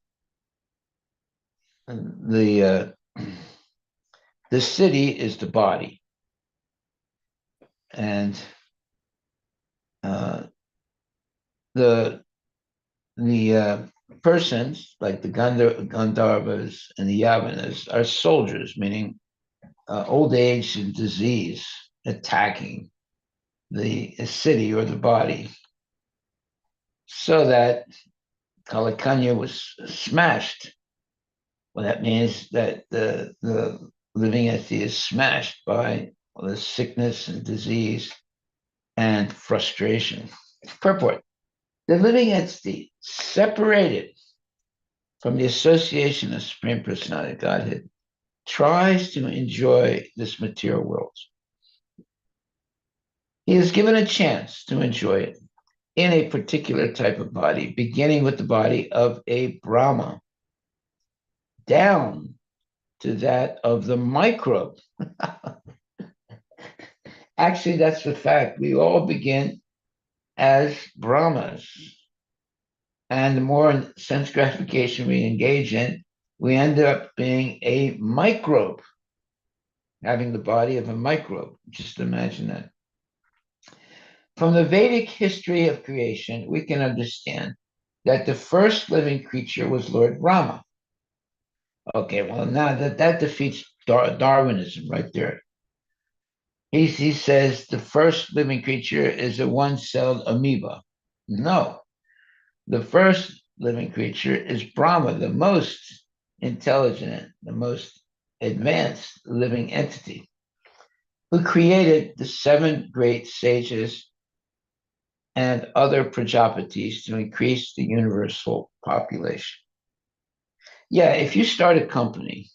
city is the body. And uh, the persons like the Gandharvas and the Yavanas are soldiers, meaning old age and disease attacking the city or the body, so that Kalakanya was smashed. Well, that means that the living entity is smashed by the sickness and disease and frustration. Purport: the living entity separated from the association of Supreme Personality Godhead tries to enjoy this material world. He is given a chance to enjoy it in a particular type of body, beginning with the body of a Brahma, down to that of the microbe. Actually, that's the fact. We all begin as Brahmas. And the more sense gratification we engage in, we end up being a microbe, having the body of a microbe. Just imagine that. From the Vedic history of creation, we can understand that the first living creature was Lord Brahma. Okay, well, now that defeats Darwinism right there. He says the first living creature is a one celled amoeba. No, the first living creature is Brahma, the most intelligent, the most advanced living entity, who created the seven great sages and other Prajapatis to increase the universal population. Yeah, if you start a company,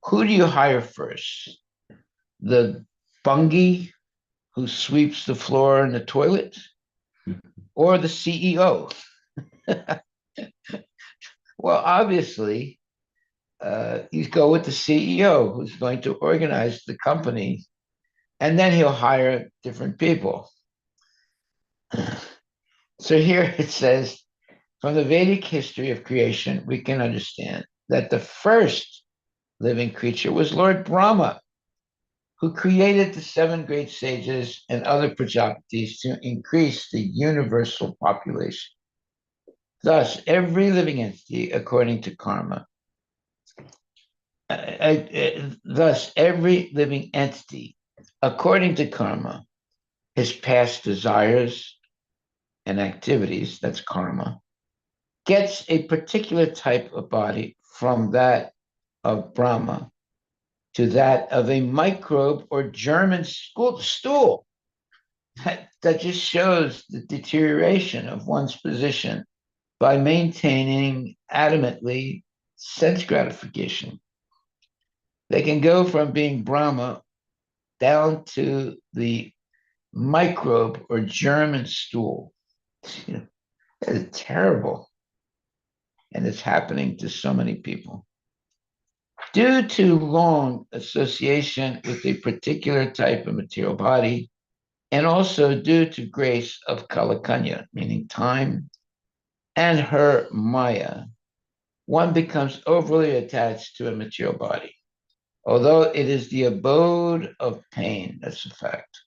who do you hire first? The bungie who sweeps the floor and the toilet, or the CEO? Well, obviously, you go with the CEO who's going to organize the company, and then he'll hire different people. So here it says, from the Vedic history of creation, we can understand that the first living creature was Lord Brahma, who created the seven great sages and other Prajapatis to increase the universal population. Thus, every living entity, according to karma, thus every living entity, according to karma, his past desires and activities, that's karma, gets a particular type of body from that of Brahma to that of a microbe or German stool. That just shows the deterioration of one's position by maintaining adamantly sense gratification. They can go from being Brahma down to the microbe or German stool. It's terrible. And it's happening to so many people. Due to long association with a particular type of material body, and also due to grace of kalakanya, meaning time, and her maya, one becomes overly attached to a material body. Although it is the abode of pain, that's a fact.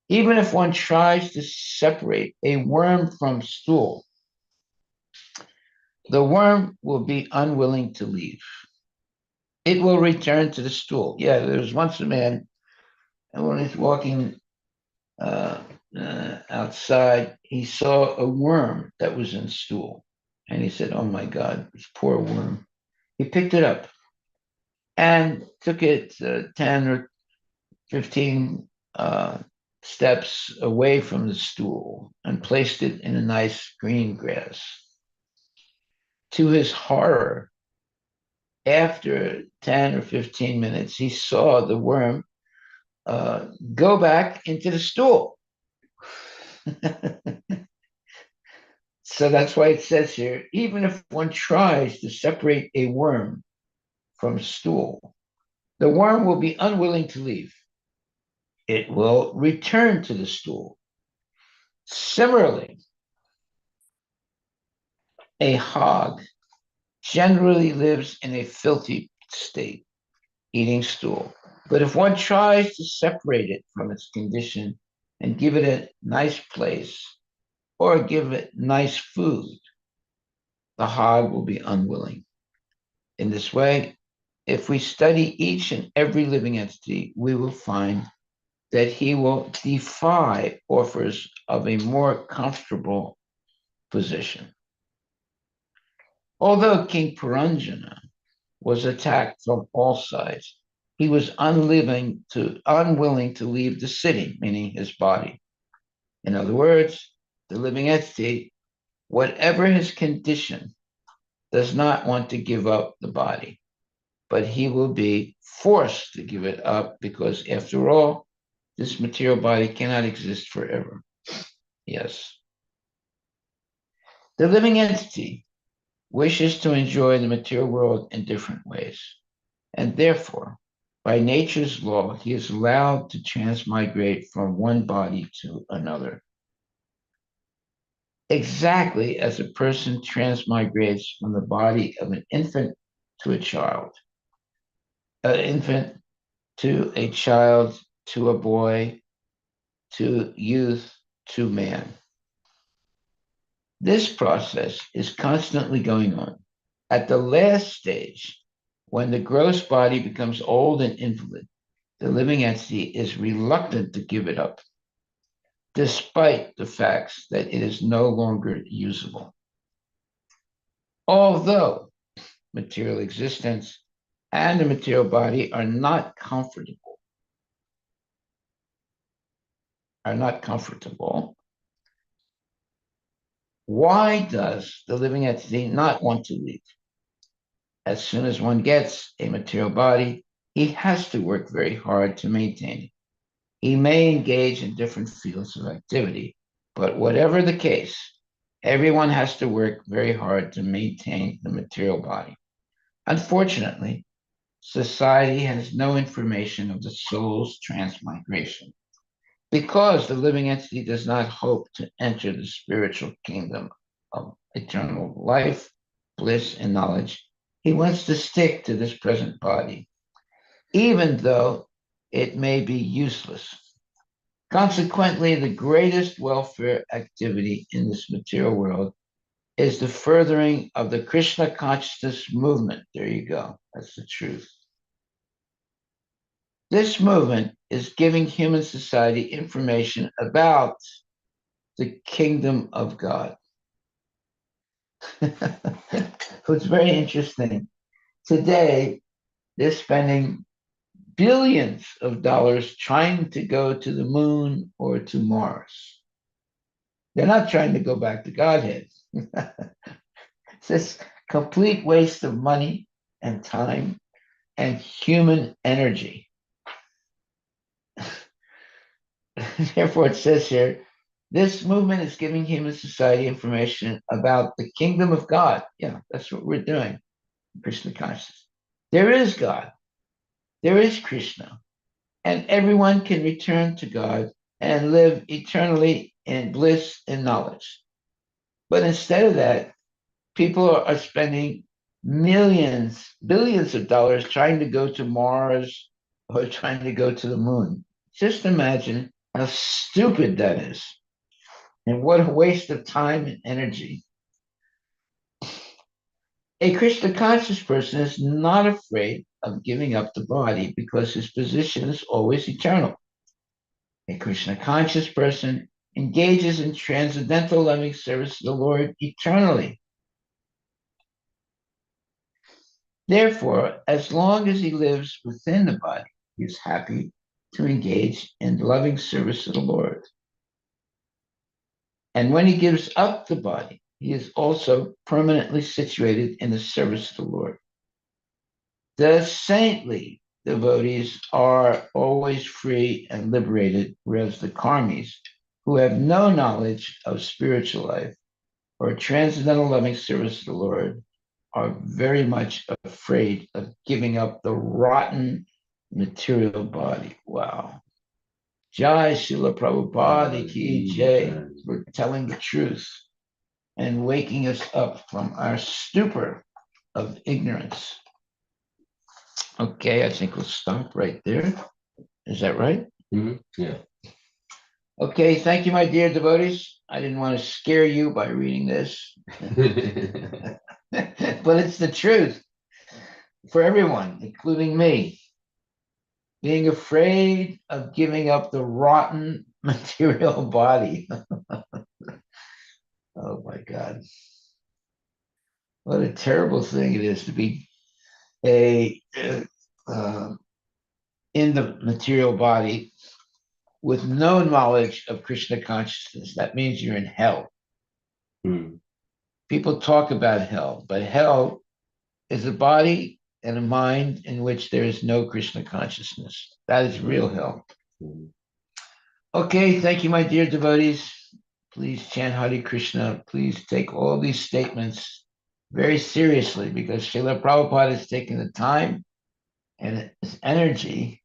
Even if one tries to separate a worm from stool, the worm will be unwilling to leave. It will return to the stool. Yeah, there was once a man, and when he's walking uh, outside, he saw a worm that was in stool. And he said, "Oh my God, this poor worm." He picked it up and took it 10 or 15 steps away from the stool and placed it in a nice green grass. To his horror, after 10 or 15 minutes, he saw the worm go back into the stool. So that's why it says here, even if one tries to separate a worm from stool, the worm will be unwilling to leave. It will return to the stool. Similarly, a hog generally lives in a filthy state, eating stool. But if one tries to separate it from its condition and give it a nice place or give it nice food, the hog will be unwilling. In this way, if we study each and every living entity, we will find that he will defy offers of a more comfortable position. Although King Puranjana was attacked from all sides, he was unwilling to leave the city, meaning his body. In other words, the living entity, whatever his condition, does not want to give up the body, but he will be forced to give it up because, after all, this material body cannot exist forever. Yes. The living entity wishes to enjoy the material world in different ways, and therefore, by nature's law, he is allowed to transmigrate from one body to another. Exactly as a person transmigrates from the body of an infant to a child, an infant to a child to a boy to youth to man. This process is constantly going on. At the last stage, when the gross body becomes old and invalid, the living entity is reluctant to give it up, despite the facts that it is no longer usable. Although material existence and the material body are not comfortable, why does the living entity not want to leave? As soon as one gets a material body, he has to work very hard to maintain it. He may engage in different fields of activity, but whatever the case, everyone has to work very hard to maintain the material body. Unfortunately, society has no information of the soul's transmigration because the living entity does not hope to enter the spiritual kingdom of eternal life, bliss, and knowledge. He wants to stick to this present body, even though it may be useless. Consequently, the greatest welfare activity in this material world is the furthering of the Krishna consciousness movement. There you go. That's the truth. This movement is giving human society information about the kingdom of God. It's very interesting. Today, they're spending billions of dollars trying to go to the moon or to Mars. They're not trying to go back to Godhead. It's this complete waste of money and time and human energy. Therefore, it says here This movement is giving human society information about the kingdom of God. Yeah, that's what we're doing, Krishna consciousness. There is God, there is Krishna, and everyone can return to God and live eternally in bliss and knowledge. But instead of that, people are spending millions, billions of dollars trying to go to Mars or trying to go to the moon. Just imagine how stupid that is. And what a waste of time and energy. A Krishna conscious person is not afraid of giving up the body because his position is always eternal. A Krishna conscious person engages in transcendental loving service to the Lord eternally. Therefore, as long as he lives within the body, he is happy to engage in loving service to the Lord. And when he gives up the body, he is also permanently situated in the service of the Lord. The saintly devotees are always free and liberated, whereas the karmis, who have no knowledge of spiritual life or transcendental loving service to the Lord, are very much afraid of giving up the rotten material body. Wow. Jai Srila Prabhupada Ki Jai for telling the truth and waking us up from our stupor of ignorance. Okay, I think we'll stop right there. Is that right? Mm-hmm. Yeah. Okay, thank you, my dear devotees. I didn't want to scare you by reading this, but it's the truth for everyone, including me. Being afraid of giving up the rotten material body. Oh my God. What a terrible thing it is to be a in the material body with no knowledge of Krishna consciousness. That means you're in hell. Mm. People talk about hell, but hell is a body and a mind in which there is no Krishna consciousness. That is real hell. Mm. Okay, thank you, my dear devotees. Please chant Hare Krishna. Please take all these statements very seriously because Srila Prabhupada is taking the time and his energy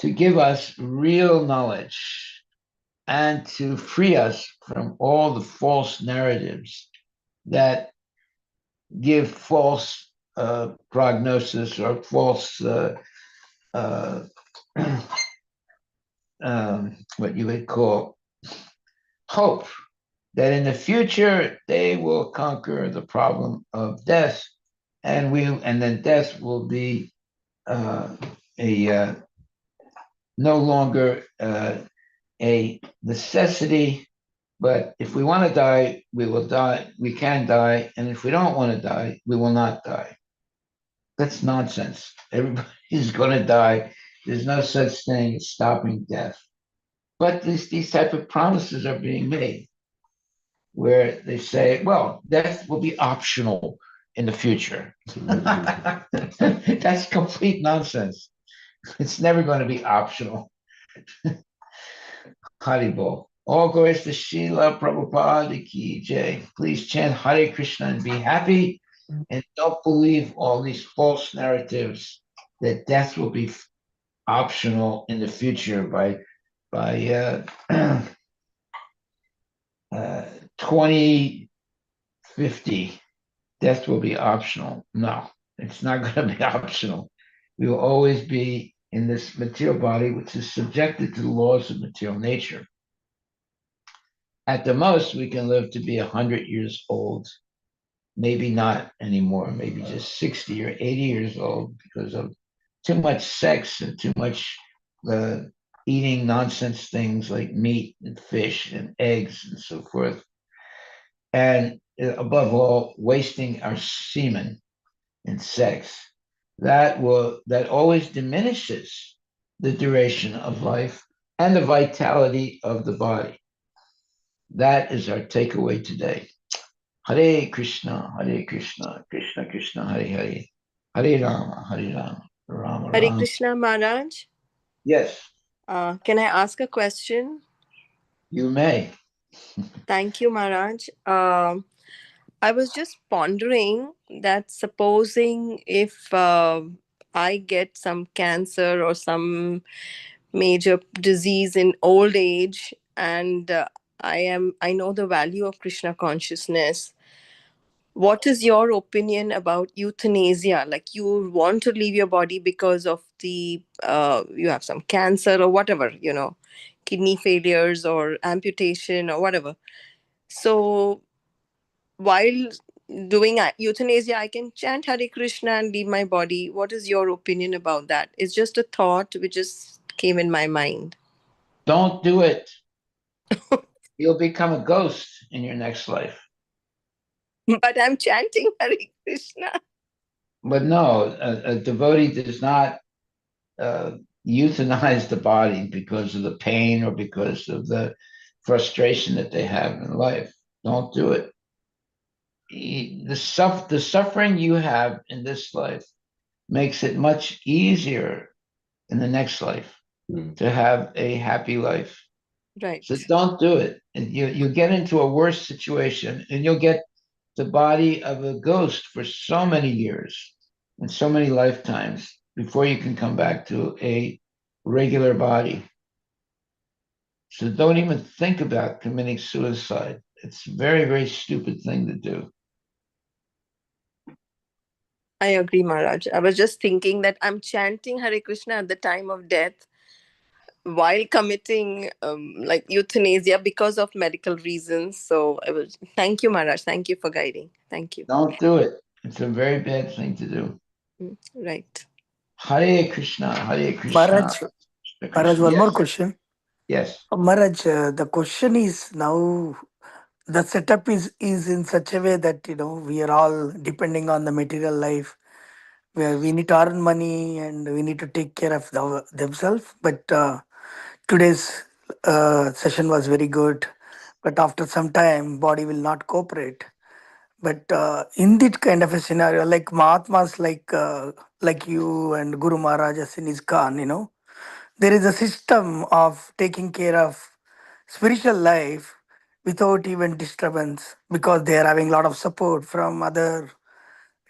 to give us real knowledge and to free us from all the false narratives that give false prognosis or false, what you would call hope that in the future they will conquer the problem of death, and then death will be a no longer a necessity. But if we want to die, we will die. We can die, and if we don't want to die, we will not die. That's nonsense. Everybody's going to die. There's no such thing as stopping death. But these type of promises are being made, where they say, well, death will be optional in the future. That's complete nonsense. It's never going to be optional. Haribol. All glories to Srila Prabhupada Ki Jai. Please chant Hare Krishna and be happy. And don't believe all these false narratives that death will be optional in the future by 2050. Death will be optional. No, it's not going to be optional. We will always be in this material body, which is subjected to the laws of material nature. At the most, we can live to be 100 years old, maybe not anymore, maybe just 60 or 80 years old because of too much sex and too much eating nonsense things like meat and fish and eggs and so forth. And above all, wasting our semen in sex. That always diminishes the duration of life and the vitality of the body. That is our takeaway today. Hare Krishna, Krishna Krishna, Hare Hare, Hare Rama, Rama Hare Rama. Krishna, Maharaj. Yes. Can I ask a question? You may. Thank you, Maharaj. I was just pondering that supposing if I get some cancer or some major disease in old age, and I know the value of Krishna consciousness. What is your opinion about euthanasia? Like, you want to leave your body because of the you have some cancer or whatever, kidney failures or amputation or whatever. So while doing euthanasia, I can chant Hare Krishna and leave my body. What is your opinion about that? It's just a thought which just came in my mind. Don't do it. You'll become a ghost in your next life. But I'm chanting Hare Krishna. But no, a devotee does not uh, euthanize the body because of the pain or because of the frustration that they have in life. Don't do it. The suffering you have in this life makes it much easier in the next life mm, to have a happy life. So Right. don't do it. And you get into a worse situation and you'll get the body of a ghost for so many years and so many lifetimes before you can come back to a regular body. So don't even think about committing suicide. It's a very, very stupid thing to do. I agree, Maharaj. I was just thinking that I'm chanting Hare Krishna at the time of death while committing like euthanasia because of medical reasons. So I was, thank you, Maharaj. Thank you for guiding. Thank you. Don't do it. It's a very bad thing to do. Right. Hare Krishna, Hare Krishna, Maharaj, Krishna Maharaj, Krishna. one more Yes, question. yes. Maharaj, the question is now the setup is in such a way that we are all depending on the material life where we need to earn money and we need to take care of themselves. But today's session was very good. But after some time, body will not cooperate. But in that kind of a scenario, like Mahatmas, like you and Guru Maharaj in his Khan, there is a system of taking care of spiritual life without even disturbance because they are having a lot of support from other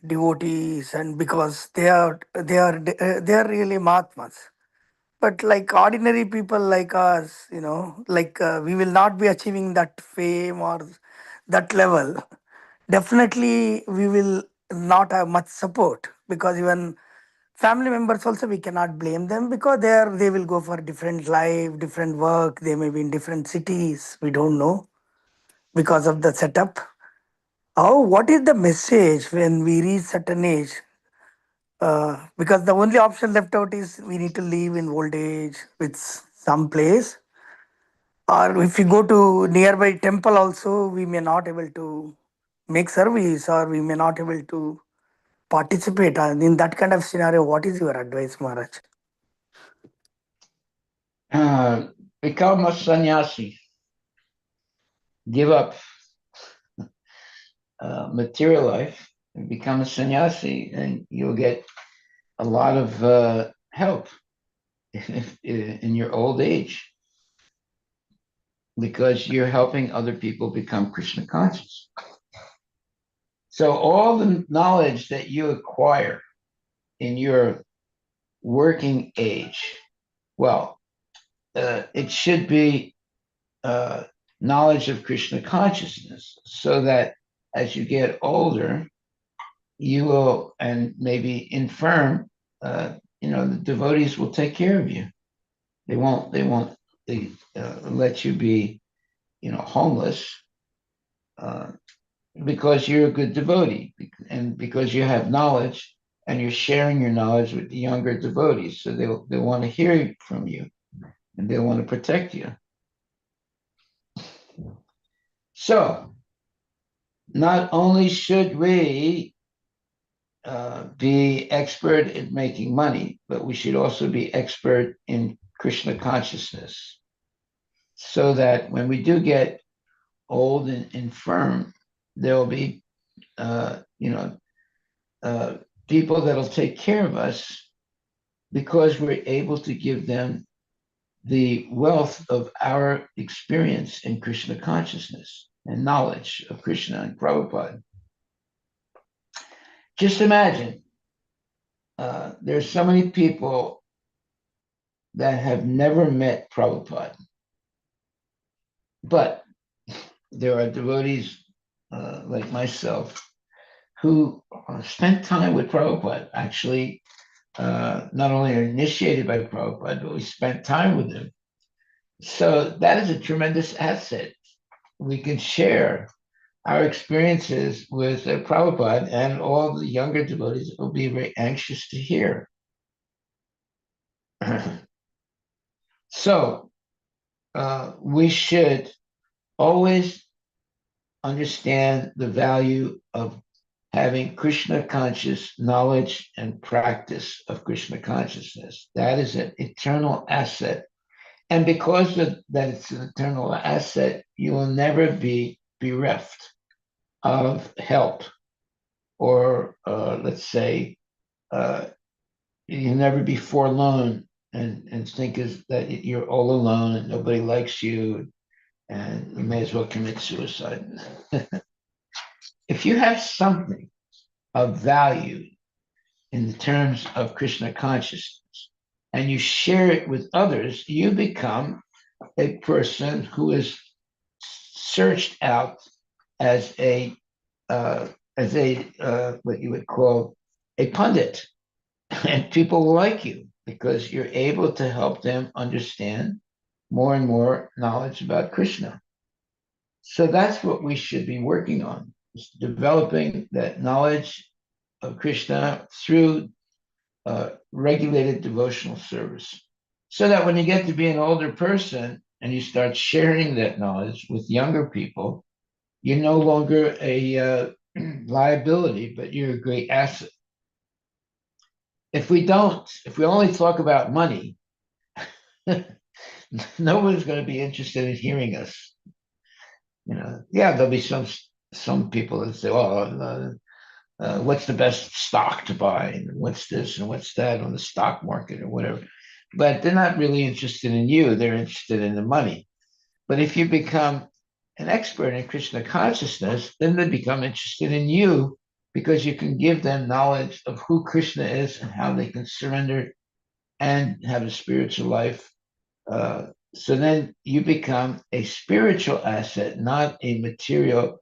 devotees and because they are really Mahatmas. But like ordinary people like us, like we will not be achieving that fame or that level. Definitely, we will not have much support because even family members also we cannot blame them because they will go for different life, different work. They may be in different cities. We don't know because of the setup. Oh, what is the message when we reach certain age? Because the only option left out is we need to live in old age with some place, or if we go to nearby temple also, we may not able to make service, or we may not able to participate. In that kind of scenario, what is your advice, Maharaj? Uh, Become a sannyasi. Give up material life and become a sannyasi, and you'll get a lot of help in your old age because you're helping other people become Krishna conscious. So all the knowledge that you acquire in your working age, well, it should be uh, knowledge of Krishna consciousness, so that as you get older, you will, and maybe infirm, the devotees will take care of you. They won't let you be, homeless, uh, because you're a good devotee and because you have knowledge and you're sharing your knowledge with the younger devotees. So they want to hear from you and they want to protect you. So not only should we be expert in making money, but we should also be expert in Krishna consciousness, so that when we do get old and infirm, there will be, uh, you know, uh, people that'll take care of us because we're able to give them the wealth of our experience in Krishna consciousness and knowledge of Krishna and Prabhupada. Just imagine, there's so many people that have never met Prabhupada, but there are devotees like myself who spent time with Prabhupada, actually, not only are initiated by Prabhupada, but we spent time with him. So that is a tremendous asset. We can share our experiences with Prabhupada, and all the younger devotees will be very anxious to hear. So we should always understand the value of having Krishna conscious knowledge and practice of Krishna consciousness. That is an eternal asset. And because of that, it's an eternal asset, you will never be bereft of help, or let's say, you'll never be forlorn and think is that you're all alone and nobody likes you and you may as well commit suicide. If you have something of value in the terms of Krishna consciousness and you share it with others, you become a person who is searched out as a what you would call a pundit, and people will like you because you're able to help them understand more and more knowledge about Krishna. So that's what we should be working on, is developing that knowledge of Krishna through regulated devotional service. So that when you get to be an older person and you start sharing that knowledge with younger people, you're no longer a liability, but you're a great asset. If we only talk about money, no one's going to be interested in hearing us. Yeah, there'll be some people that say, "Oh, what's the best stock to buy? And what's this and what's that on the stock market or whatever?" But they're not really interested in you. They're interested in the money. But if you become an expert in Krishna consciousness, then they become interested in you because you can give them knowledge of who Krishna is and how they can surrender and have a spiritual life. So then you become a spiritual asset, not a material,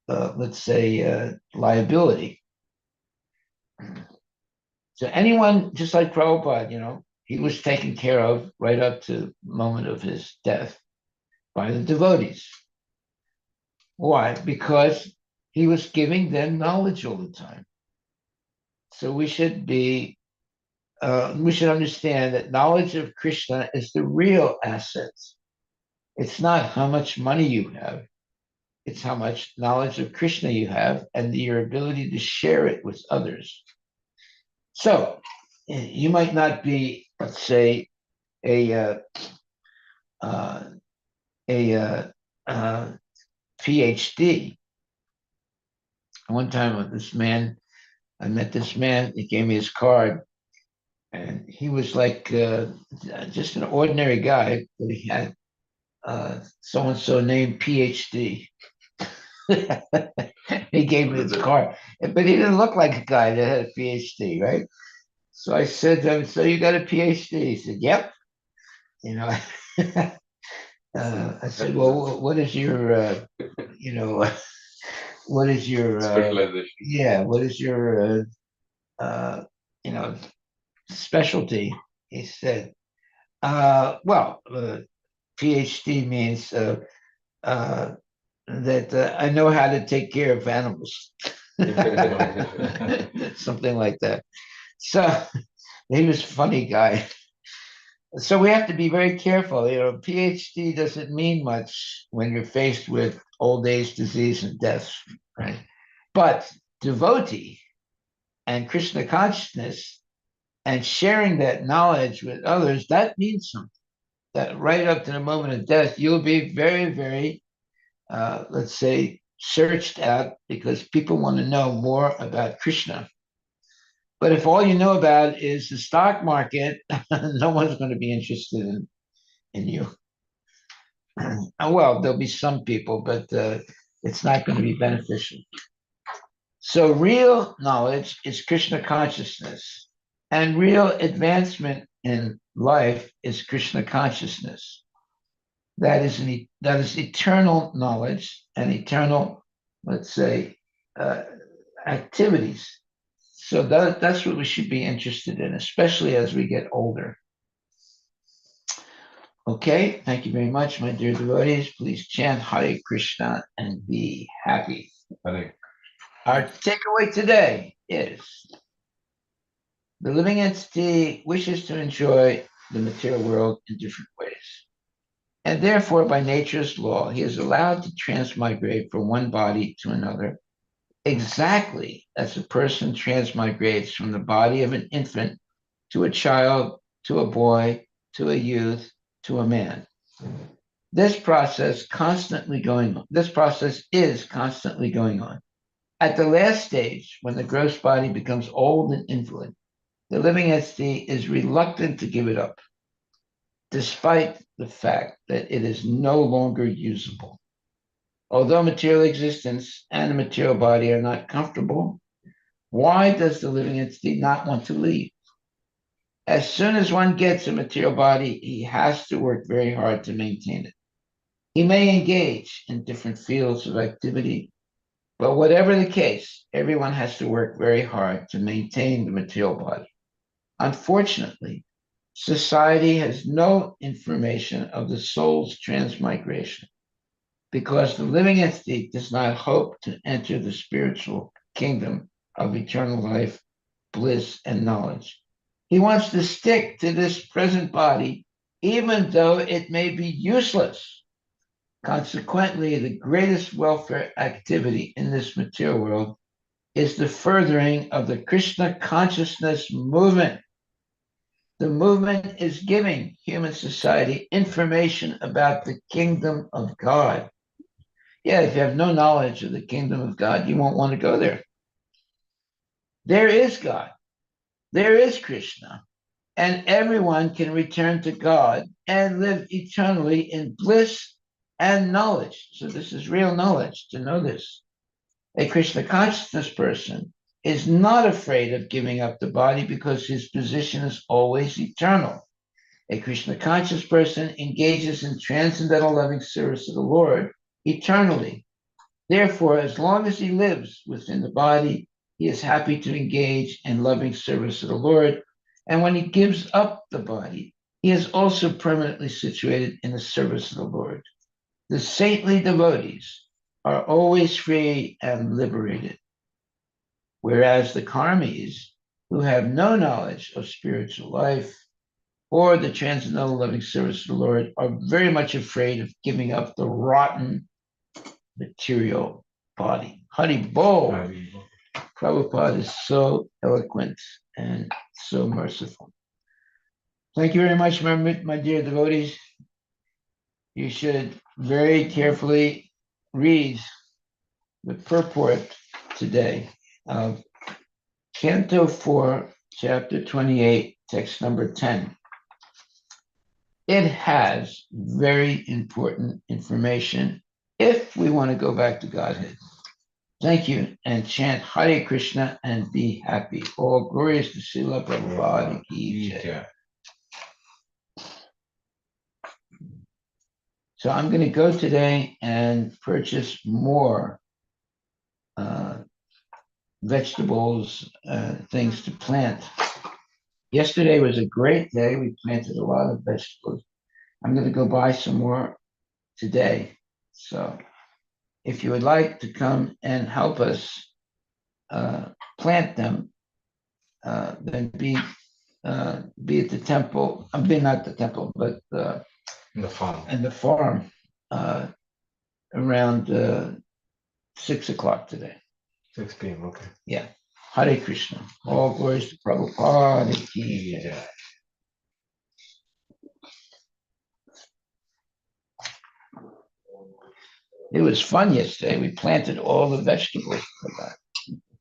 let's say, liability. So anyone, just like Prabhupada, he was taken care of right up to the moment of his death by the devotees. Why? Because he was giving them knowledge all the time. So we should understand that knowledge of Krishna is the real asset. It's not how much money you have. It's how much knowledge of Krishna you have and your ability to share it with others. So you might not be, let's say, a PhD. One time with this man, I met this man. He gave me his card, and he was like just an ordinary guy, but he had so and so named PhD. He gave me his card, but he didn't look like a guy that had a PhD, right? So I said to him, "So you got a PhD?" He said, "Yep." You know, I said, "Well, what is your, what is your, yeah, what is your, you know, specialty?" He said, "Well, PhD means that I know how to take care of animals." Something like that. So he was a funny guy. So we have to be very careful. PhD doesn't mean much when you're faced with old age, disease, and death, right? But devotee and Krishna consciousness and sharing that knowledge with others, that means something. That right up to the moment of death, you'll be very, very, let's say, searched out because people want to know more about Krishna. But if all you know about is the stock market, no one's going to be interested in you. Well, there'll be some people, but it's not going to be beneficial. So real knowledge is Krishna consciousness, and real advancement in life is Krishna consciousness. That is eternal knowledge and eternal, let's say, activities. So that's what we should be interested in, especially as we get older. Okay, thank you very much, my dear devotees. Please chant Hare Krishna and be happy. Hare. Our takeaway today is the living entity wishes to enjoy the material world in different ways. And therefore, by nature's law, he is allowed to transmigrate from one body to another, exactly as a person transmigrates from the body of an infant to a child, to a boy, to a youth, to a man. This process is constantly going on. At the last stage, when the gross body becomes old and invalid, the living entity is reluctant to give it up, despite the fact that it is no longer usable. Although material existence and the material body are not comfortable, why does the living entity not want to leave? As soon as one gets a material body, he has to work very hard to maintain it. He may engage in different fields of activity, but whatever the case, everyone has to work very hard to maintain the material body. Unfortunately, society has no information of the soul's transmigration because the living entity does not hope to enter the spiritual kingdom of eternal life, bliss, and knowledge. He wants to stick to this present body, even though it may be useless. Consequently, the greatest welfare activity in this material world is the furthering of the Krishna consciousness movement. The movement is giving human society information about the kingdom of God. Yeah, if you have no knowledge of the kingdom of God, you won't want to go there. There is God. There is Krishna. And everyone can return to God and live eternally in bliss and knowledge. So this is real knowledge to know this. A Krishna consciousness person is not afraid of giving up the body because his position is always eternal. A Krishna conscious person engages in transcendental loving service to the Lord eternally. Therefore, as long as he lives within the body, he is happy to engage in loving service to the Lord. And when he gives up the body, he is also permanently situated in the service of the Lord. The saintly devotees are always free and liberated, whereas the karmis, who have no knowledge of spiritual life or the transcendental loving service of the Lord, are very much afraid of giving up the rotten material body. Haribol. Prabhupada is so eloquent and so merciful. Thank you very much, my dear devotees. You should very carefully read the purport today of Canto 4, Chapter 28, text number 10. It has very important information if we want to go back to Godhead. Thank you, and chant Hare Krishna and be happy. All glories to Srila Prabhupada ki jai. So I'm going to go today and purchase more vegetables, things to plant. Yesterday was a great day. We planted a lot of vegetables. I'm going to go buy some more today. So if you would like to come and help us plant them, then be at the temple. I mean, not the temple, but In the farm. in the farm around 6 o'clock today. 6 p.m. Okay. Yeah. Hare Krishna. All glories to Prabhupada ki jai. It was fun yesterday. We planted all the vegetables.